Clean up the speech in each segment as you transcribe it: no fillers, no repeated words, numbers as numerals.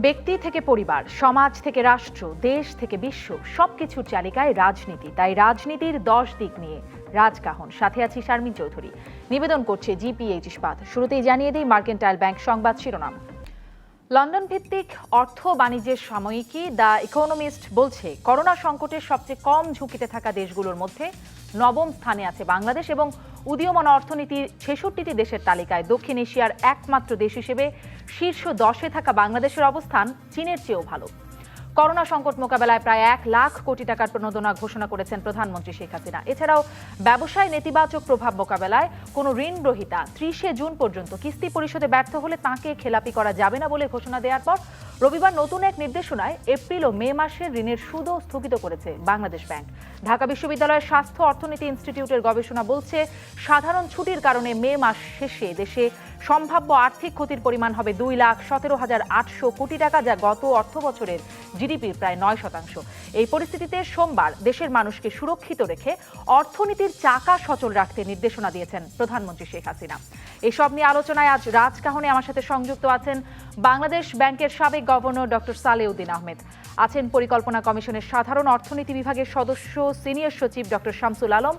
ব্যক্তি থেকে পরিবার, সমাজ থেকে রাষ্ট্র, দেশ থেকে বিশ্ব, সবকিছুর চালিকায় রাজনীতি। তাই রাজনীতির 10 দিক নিয়ে রাজকাহন। সাথে আছি শারমিন চৌধুরী। নিবেদন করছে জিপিএইচ ইস্পাত। শুরুতেই জানিয়ে দিই মার্কেন্টাইল ব্যাংক সংবাদ শিরোনাম। লন্ডন ভিত্তিক অর্থ বাণিজ্যের সাময়িকী দ্য ইকোনমিস্ট বলছে, করোনা সংকটের সবচেয়ে কম ঝুঁকিতে থাকা দেশগুলোর মধ্যে নবম স্থানে আছে বাংলাদেশ এবং উদীয়মান অর্থনীতির 66টি দেশের তালিকায় দক্ষিণ এশিয়ার একমাত্র দেশ হিসেবে শীর্ষ 10-এ থাকা বাংলাদেশের অবস্থান চীনের চেয়েও ভালো। করোনা সংকট মোকাবেলায় প্রায় 1 লাখ কোটি টাকার প্রণোদনা ঘোষণা করেছেন প্রধানমন্ত্রী শেখ হাসিনা। এছাড়াও ব্যবসায় নেতিবাচক প্রভাব মোকাবেলায় কোনো ঋণগ্রহীতা 30শে জুন পর্যন্ত কিস্তি পরিশোধে ব্যর্থ হলে তাঁকে খেলাপি করা যাবে না বলে ঘোষণা দেওয়ার পর রবিবার নতুন এক নির্দেশনায় এপ্রিল ও মে মাসের ঋণের সুদও স্থগিত করেছে বাংলাদেশ ব্যাংক। ঢাকা বিশ্ববিদ্যালয়ের স্বাস্থ্য অর্থনীতি ইনস্টিটিউটের গবেষণা বলছে, সাধারণ ছুটির কারণে মে মাস শেষে দেশে সম্ভাব্য আর্থিক ক্ষতির পরিমাণ হবে 2,17,800 কোটি টাকা, যা গত অর্থ বছরের জিডিপির প্রায় 9%। এই পরিস্থিতিতে সোমবার দেশের মানুষকে সুরক্ষিত রেখে অর্থনীতির চাকা সচল রাখতে নির্দেশনা দিয়েছেন প্রধানমন্ত্রী শেখ হাসিনা। এসব নিয়ে আলোচনায় আজ রাজকাহনে আমার সাথে সংযুক্ত আছেন বাংলাদেশ ব্যাংকের সাবেক গভর্নর ডক্টর সালেউদ্দিন আহমেদ, আছেন পরিকল্পনা কমিশনের সাধারণ অর্থনীতি বিভাগের সদস্য সিনিয়র সচিব ডক্টর শামসুল আলম,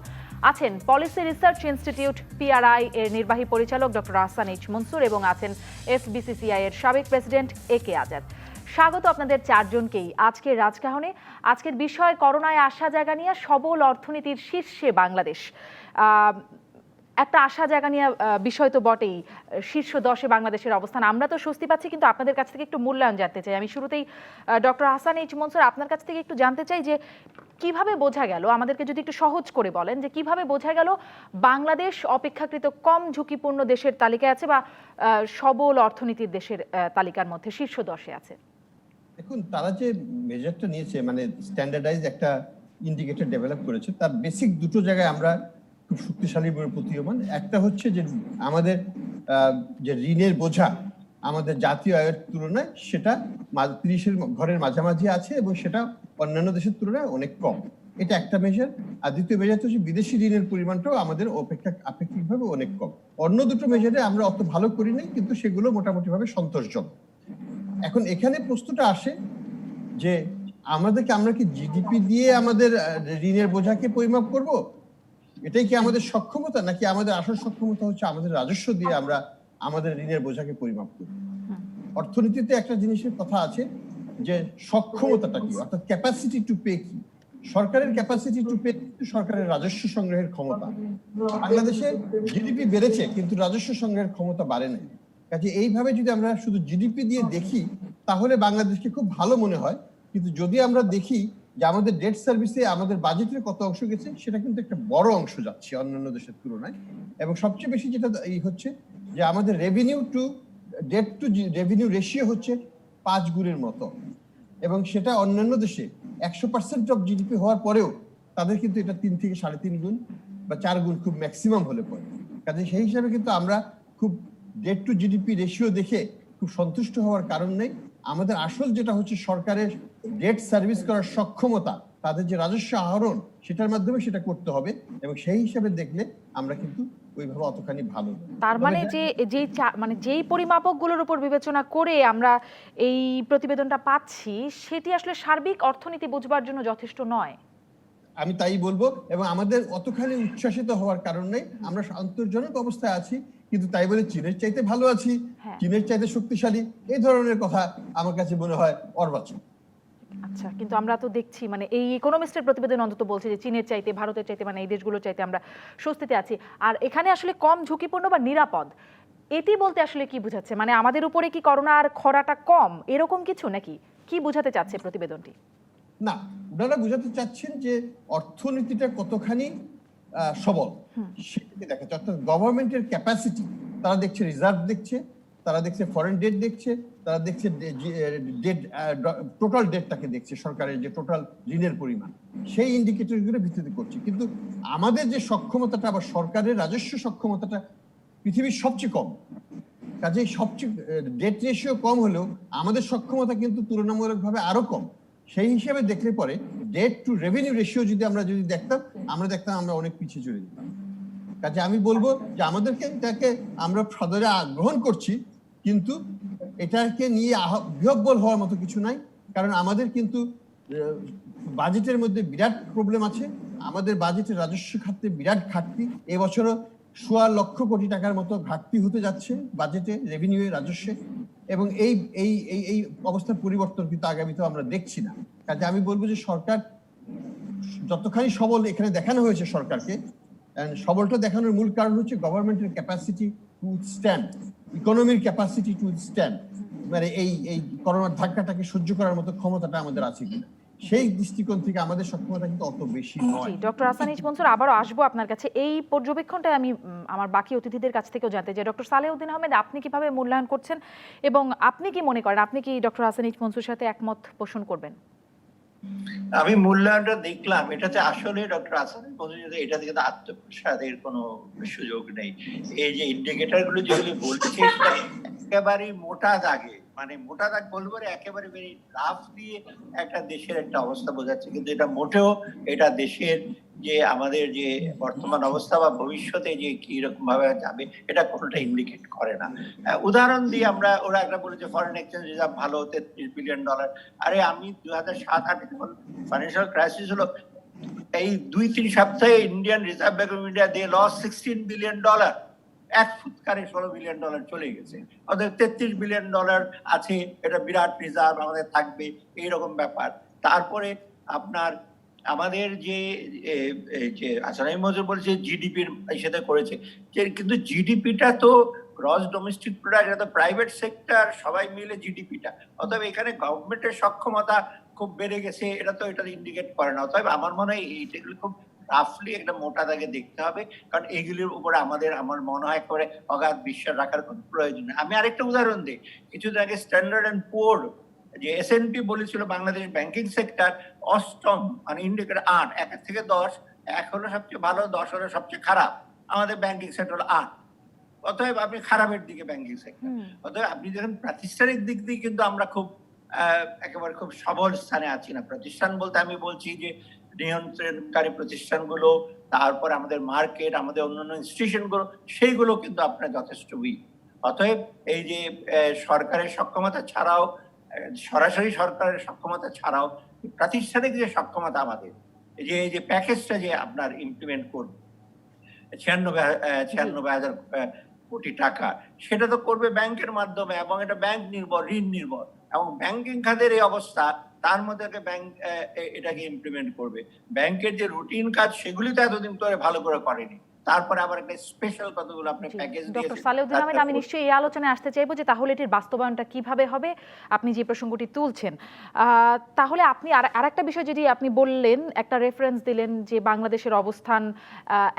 আছেন পলিসি রিসার্চ ইনস্টিটিউট পিআরআই এর নির্বাহী পরিচালক ডক্টর আহসান এইচ মনসুর এবং আছেন এফবিসিসিআই এর সাবেক প্রেসিডেন্ট এ.কে আজাদ। স্বাগত আপনাদের চারজনকেই আজকের রাজকাহনে। আজকের বিষয় করোনায় আশা জায়গা নিয়ে সবল অর্থনীতির শীর্ষে বাংলাদেশ। একটা আশা জায়গা নিয়ে বিষয় তো বটেই, শীর্ষ 10-এ বাংলাদেশের অবস্থান। আমরা তো স্বস্তি পাচ্ছি, কিন্তু আপনাদের কাছ থেকে একটু মূল্যায়ন জানতে চাই। আমি শুরুতেই ডক্টর আহসান এইচ মনসুর, আপনার কাছ থেকে একটু জানতে চাই যে কিভাবে বোঝা গেল, আমাদেরকে যদি একটু সহজ করে বলেন যে কিভাবে বোঝা গেল বাংলাদেশ অপেক্ষাকৃত কম ঝুঁকিপূর্ণ দেশের তালিকায় আছে বা সবল অর্থনীতির দেশের তালিকার মধ্যে শীর্ষ 10-এ আছে। দেখুন, তারা যে মেজারটা নিয়েছে, মানে স্ট্যান্ডার্ডাইজ একটা ইন্ডিকেটর ডেভেলপ করেছে, তার বেসিক দুটো জায়গায় আমরা খুব শক্তিশালী প্রতীয়মান। একটা হচ্ছে যে আমাদের যে ঋণের বোঝা আমাদের জাতীয় আয়ের তুলনায় সেটা 30-এর ঘরের মাঝামাঝি আছে এবং সেটা অন্যান্য দেশের তুলনায় অনেক কম। এটা একটা মেজার। আর দ্বিতীয় মেজার হচ্ছে বিদেশি ঋণের পরিমাণটাও আমাদের আপেক্ষিকভাবে অনেক কম। অন্য দুটো মেজারে আমরা অত ভালো করি নাই, কিন্তু সেগুলো মোটামুটি ভাবে সন্তোষজনক। এখন এখানে প্রশ্নটা আসে যে আমরা কি জিডিপি দিয়ে আমাদের ঋণের বোঝাকে পরিমাপ করব? এটাই কি আমাদের সক্ষমতা, নাকি আমাদের আসল সক্ষমতা হচ্ছে আমাদের রাজস্ব দিয়ে আমরা আমাদের ঋণের বোঝাকে পরিমাপ করব? অর্থনীতিতে একটা জিনিসের কথা আছে যে সক্ষমতাটা কি, অর্থাৎ ক্যাপাসিটি টু পে কি। সরকারের ক্যাপাসিটি টু পে সরকারের রাজস্ব সংগ্রহের ক্ষমতা। বাংলাদেশে জিডিপি বেড়েছে কিন্তু রাজস্ব সংগ্রহের ক্ষমতা বাড়ে নাই। কাজে এইভাবে যদি আমরা শুধু জিডিপি দিয়ে দেখি তাহলে বাংলাদেশকে খুব ভালো মনে হয়, কিন্তু যদি আমরা দেখি যে আমাদের ডেট সার্ভিসে আমাদের বাজেটের কত অংশ গেছে, সেটা কিন্তু একটা বড় অংশ যাচ্ছে অন্যান্য দেশের তুলনায়। এবং সবচেয়ে বেশি যেটা এই হচ্ছে যে আমাদের revenue to date to revenue ratio হচ্ছে 5 গুণের মতো, এবং সেটা অন্যান্য দেশে 100% অফ জিডিপি হওয়ার পরেও তাদের কিন্তু এটা 3 থেকে 3.5 গুণ বা 4 গুণ খুব ম্যাক্সিমাম হলে পড়ে। কাজে সেই হিসাবে কিন্তু আমরা খুব ডেট টু জিডিপি রেশিও দেখে খুব সন্তুষ্ট হওয়ার কারণ নেই। আমাদের আসল যেটা হচ্ছে সরকারের ডেট সার্ভিস করার সক্ষমতা, তাদের যে রাজস্ব আহরণ, সেটার মাধ্যমে সেটা করতে হবে, এবং সেই হিসাবে দেখলে আমরা কিন্তু ওইভাবে অতখানি ভালো। তার মানে যেই পরিমাপকগুলোর উপর বিবেচনা করে আমরা এই প্রতিবেদনটা পাচ্ছি, সেটি আসলে সার্বিক অর্থনীতি বুঝবার জন্য যথেষ্ট নয়। আমি তাই বলবো, এবং আমাদের অতখানি উচ্ছ্বাসিত হওয়ার কারণ নেই। আমরা সন্তোষজনক অবস্থায় আছি, কিন্তু তাই বলে চীনের চাইতে ভালো আছি, চীনের চাইতে শক্তিশালী, এই ধরনের কথা আমার কাছে মনে হয় অর্বাচক। আচ্ছা, কিন্তু আমরা তো দেখছি মানে এই ইকোনমিস্টের প্রতিবেদন অন্তত বলছে যে চীনের চাইতে, ভারতের চাইতে, মানে এই দেশগুলোর চাইতে আমরা স্বস্তিতে আছি। আর এখানে আসলে কম ঝুঁকিপূর্ণ বা নিরাপদ, এটি বলতে আসলে কি বোঝাচ্ছে? মানে আমাদের উপরে কি করোনার খরাটা কম, এরকম কিছু, নাকি কি বোঝাতে চাচ্ছে প্রতিবেদনটি? না, ওনারা বোঝাতে চাচ্ছেন যে অর্থনীতিটা কতখানি সবল সেটাকে দেখাচ্ছে। অর্থাৎ গভর্নমেন্টের ক্যাপাসিটি, তারা দেখছে রিজার্ভ দেখছে, তারা দেখছে ফরেন ডেট দেখছে, তারা দেখছে ডেট, টোটাল ডেটটাকে দেখছে, সরকারের যে টোটাল ঋণের পরিমাণ, সেই ইন্ডিকেটরগুলো ভিত্তিতে করছে। কিন্তু আমাদের যে সক্ষমতাটা বা সরকারের রাজস্ব সক্ষমতাটা পৃথিবীর সবচেয়ে কম। কাজেই সবচেয়ে ডেট রেশিও কম হলেও আমাদের সক্ষমতা কিন্তু তুলনামূলকভাবে আরো কম। সেই হিসেবে দেখলে পরে ডেট টু রেভিনিউ রেশিও যদি দেখতাম আমরা অনেক পিছিয়ে চলে যেতাম। কাজে আমি বলবো যে আমাদেরকে এটাকে আমরা সদরে গ্রহণ করছি, কিন্তু এটাকে নিয়ে বিহ্বল হওয়ার মতো কিছু নাই, কারণ আমাদের কিন্তু বাজেটের মধ্যে বিরাট প্রবলেম আছে। আমাদের বাজেটের রাজস্ব খাতে বিরাট ঘাটতি, এবছরও ১.৫ লক্ষ কোটি টাকার মতো ঘাটতি হতে যাচ্ছে বাজেটে, রেভিনিউ রাজস্বে, এবং এই এই এই এই অবস্থার পরিবর্তন কিন্তু আগামীতেও আমরা দেখছি না। কাজে আমি বলবো যে সরকার যতখানি সবল এখানে দেখানো হয়েছে সরকারকে, সবলটা দেখানোর মূল কারণ হচ্ছে গভর্নমেন্টের ক্যাপাসিটি টু স্ট্যান্ড, ইকোনমির ক্যাপাসিটি টু স্ট্যান্ড, মানে এই করোনার ধাক্কাটাকে সহ্য করার মতো ক্ষমতাটা আমাদের আছে কিনা, সেই দৃষ্টিকোণ থেকে আমাদের সক্ষমতা কিন্তু অত বেশি নয়। ডক্টর আহসান মনসুর, আবারও আসবো আপনার কাছে। এই পর্যবেক্ষণটা আমি আমার বাকি অতিথিদের কাছ থেকেও জানতে চাই। ডক্টর সালেউদ্দিন আহমেদ, আপনি কিভাবে মূল্যায়ন করছেন এবং আপনি কি মনে করেন, আপনি কি ডক্টর আহসান মনসুর সাথে একমত পোষণ করবেন? আমি মূল্যায়নটা দেখলাম, এটাতে আসলে ডক্টর আহসান মনসুর, এটা থেকে আত্মপ্রসাদের কোনো সুযোগ নেই। এই যে ইন্ডিকেটর গুলো যেগুলি বলছে একেবারে মোটা দাগে, মানে মোটা দাগ বলবো একেবারে ভেরি রাফ দিয়ে একটা দেশের একটা অবস্থা বোঝাচ্ছে, কিন্তু এটা মোটেও এটা দেশের যে আমাদের যে বর্তমান অবস্থা বা ভবিষ্যতে যে কি রকম ভাবে যাবে এটা কোনোটা ইন্ডিকেট করে না। উদাহরণ দিয়ে আমরা, ওরা একটা বলেছে ফরেন এক্সচেঞ্জ রিজার্ভ ভালো, $33 বিলিয়ন। আরে আমি 2007-08 যখন ফাইন্যান্সিয়াল ক্রাইসিস হলো, এই 2-3 সপ্তাহে Indian reserve bank of India দিয়ে লস $16 বিলিয়ন, এক ফুৎকারে $16 বিলিয়ন চলে গেছে। অর্থাৎ $33 বিলিয়ন আছে, এটা বিরাট রিজার্ভ আমাদের থাকবে, এইরকম ব্যাপার। তারপরে আপনার আমাদের যে আহসান মনসুর বলছে জিডিপির সাথে করেছে, কিন্তু জিডিপিটা তো গ্রস ডোমেস্টিক প্রোডাক্ট, এটা তো প্রাইভেট সেক্টর সবাই মিলে জিডিপিটা, অতএব এখানে গভর্নমেন্টের সক্ষমতা খুব বেড়ে গেছে, এটা তো এটা ইন্ডিকেট করে না। অতএব আমার মনে হয় এইটাগুলো খুব রাফলি একটা মোটা দাগে দেখতে হবে, কারণ এগুলির উপরে আমার মনে হয় করে অগাধ বিশ্বাস রাখার কোনো প্রয়োজন নেই। আমি আরেকটা উদাহরণ দিই, কিছুদিন আগে স্ট্যান্ডার্ড অ্যান্ড পুয়ার যে S&P বলেছিল বাংলাদেশ ব্যাংকিং সেক্টর অষ্টম, মানে ইন্ডিকেটর 8, 1 থেকে 10, 1 হলো সবচেয়ে ভালো, 10 হলো সবচেয়ে খারাপ, আমাদের ব্যাংকিং সেক্টর 8। অতএব আপনি খারাপের দিকে ব্যাংকিং সেক্টর। অতএব আপনি দেখেন প্রাতিষ্ঠানিক দিক দিয়ে কিন্তু আমরা খুব একেবারে খুব সবল স্থানে আছি না। প্রতিষ্ঠান বলতে আমি বলছি যে নিয়ন্ত্রণকারী প্রতিষ্ঠানগুলো, তারপর আমাদের মার্কেট, আমাদের অন্যান্য ইনস্টিটিউশনগুলো, সেইগুলো কিন্তু আপনার যথেষ্ট উইক। অতএব এই যে সরকারের সক্ষমতা ছাড়াও, সরাসরি সরকারের সক্ষমতা ছাড়াও প্রাতিষ্ঠানিক যে সক্ষমতা আমাদের, যে এই যে প্যাকেজটা যে আপনার ইমপ্লিমেন্ট করবে 96,000 কোটি টাকা, সেটা তো করবে ব্যাংকের মাধ্যমে, এবং এটা ব্যাংক নির্ভর, ঋণ নির্ভর, এবং ব্যাংকিং খাতের এই অবস্থা, তার মধ্যে ব্যাংক এটাকে ইমপ্লিমেন্ট করবে। ব্যাংকের যে রুটিন কাজ সেগুলি তো এতদিন ধরে ভালো করে করেনি, তারপরে আবার একটা স্পেশাল কতগুলো আপনি প্যাকেজ দিয়েছেন। ডক্টর সালেউদ্দিন আহমেদ, আমি নিশ্চয়ই এই আলোচনায় আসতে চাইবো যে তাহলে এটির বাস্তবায়নটা কিভাবে হবে, আপনি যে প্রসঙ্গটি তুলছেন। তাহলে আপনি আরেকটা বিষয় যদি আপনি বললেন, একটা রেফারেন্স দিলেন যে বাংলাদেশের অবস্থান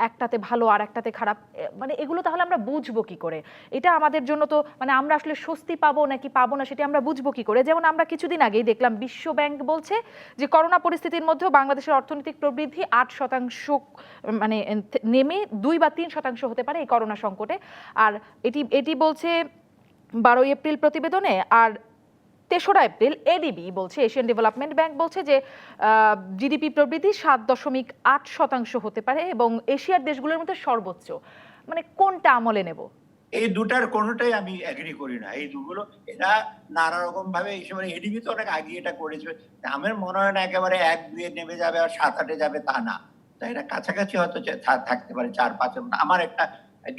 একটাতে ভালো আর একটাতে খারাপ, মানে এগুলো তাহলে আমরা বুঝবো কি করে? এটা আমাদের জন্য তো, মানে আমরা আসলে স্বস্তি পাবো নাকি পাবো না সেটা আমরা বুঝবো কি করে? যেমন আমরা কিছুদিন আগেই দেখলাম বিশ্ব ব্যাংক বলছে যে করোনা পরিস্থিতির মধ্যেও বাংলাদেশের অর্থনৈতিক প্রবৃদ্ধি 8% মানে নেমে 2 বা 3% হতে পারে এই করোনা সংকটে। আর এটি বলছে 12 এপ্রিল প্রতিবেদনে। আর 3রা এপ্রিল এডিবি বলছে, এশিয়ান ডেভেলপমেন্ট ব্যাংক বলছে যে জিডিপি প্রবৃদ্ধি 7.8% হতে পারে এবং এশিয়ার দেশগুলোর মধ্যে সর্বোচ্চ। মানে কোনটা আমলে নেব? এই দুটার কোনোটাই আমি এগ্রি করি না। এই দুগুলো এরা নানা রকম ভাবে এই সময়, এডিবি তো অনেক আগে এটা করেছে, আমার মনে হয় না একেবারে 1-2 নেমে যাবে আর 7-8 যাবে, তা না। তাই এটা কাছাকাছি হয়তো থাকতে পারে 4-5-এর মতো, আমার একটা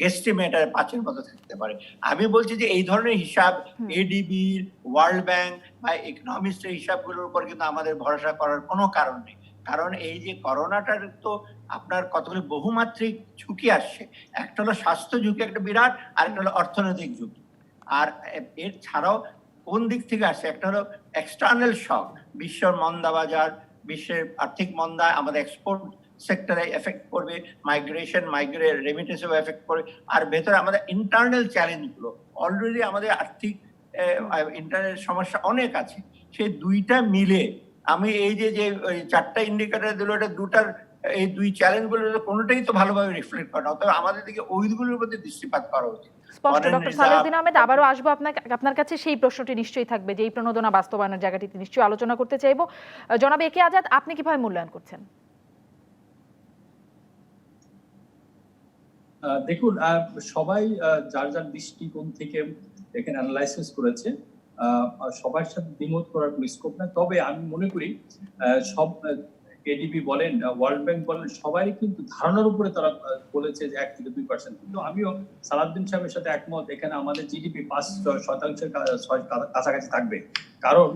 গেস্টিমেটার 5-এর মতো থাকতে পারে। আমি বলছি যে এই ধরনের হিসাব এডিবি, ওয়ার্ল্ড ব্যাংক বা ইকোনমিস্টের হিসাবগুলোর উপর কিন্তু আমাদের ভরসা করার কোনো কারণ নেই। কারণ এই যে করোনাটার তো আপনার কতগুলি বহুমাত্রিক ঝুঁকি আসছে, একটা হলো স্বাস্থ্য ঝুঁকি একটা বিরাট, আর একটা হলো অর্থনৈতিক ঝুঁকি। আর এর ছাড়াও কোন দিক থেকে আসছে, একটা হলো এক্সটার্নাল শক, বিশ্বের মন্দা বাজার, বিশ্বের আর্থিক মন্দা আমাদের এক্সপোর্ট সেক্টরে এফেক্ট করবে, রেমিটেন্সেও এফেক্ট করবে, আর ভেতরে আমাদের ইন্টারনাল চ্যালেঞ্জগুলো, অলরেডি আমাদের আর্থিক ইন্টারনাল সমস্যা অনেক আছে, সেই দুইটা মিলে আমি এই যে 4টা ইন্ডিকেটর দিল, এটা দুটার এই 2 চ্যালেঞ্জগুলোর কোনোটাই তো ভালোভাবে রিফ্লেক্ট করে না। অতএব আমাদের দিকে ওইগুলোর প্রতি দৃষ্টিপাত করা উচিত। স্পষ্ট। ডক্টর সালেউদ্দিন আহমেদ, আবারও আসবো আপনার কাছে, সেই প্রশ্নটি নিশ্চয়ই থাকবে যে এই প্রণোদনা বাস্তবায়নের জায়গাটিতে নিশ্চয়ই আলোচনা করতে চাইবো। জনাব একে আজাদ, আপনি কিভাবে মূল্যায়ন করছেন? দেখুন, সবাই যার যার দৃষ্টিকোণ থেকে এখানে অ্যানালাইসিস করেছে। সবার সাথে দ্বিমত করার কোনো স্কোপ নাই। তবে আমি মনে করি সব এডিবি বলেন, ওয়ার্ল্ড ব্যাংক বলেন, সবাই কিন্তু ধারণার উপরে তারা বলেছে যে 1 থেকে 2%। কিন্তু আমিও সালাউদ্দিন সাহেবের সাথে একমত, এখানে আমাদের জিডিপি 5-6% কাছাকাছি থাকবে। কারণ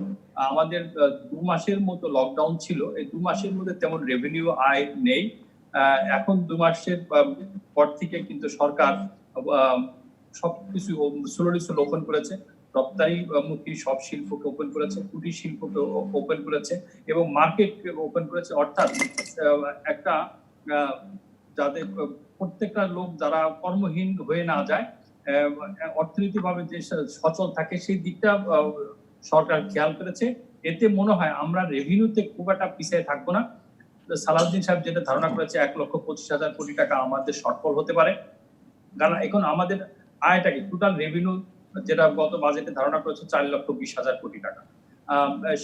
আমাদের 2 মাসের মতো লকডাউন ছিল, এই 2 মাসের মধ্যে তেমন রেভিনিউ আয় নেই। এখন 2 মাসের পর থেকে কিন্তু সরকার সবকিছু স্লোলি ওপেন করেছে। রপ্তানিমুখী সব শিল্পকে ওপেন করেছে, কুটির শিল্পকে ওপেন করেছে এবং মার্কেটকে ওপেন করেছে। অর্থাৎ একটা যাদের প্রত্যেকটা লোক যারা কর্মহীন হয়ে না যায়, অর্থনৈতিকভাবে যে সচল থাকে, সেই দিকটা সরকার খেয়াল করেছে। এতে মনে হয় আমরা রেভিনিউতে খুব একটা পিছিয়ে থাকবো না। সালাউদ্দিন সাহেব যেটা ধারণা করেছে 1,25,000 কোটি টাকা আমাদের শর্টফল হতে পারে, কারণ এখন আমাদের আয়টাকে টোটাল রেভিনিউ যেটা গত বাজেটে ধারণা করেছে 4,20,000 কোটি টাকা,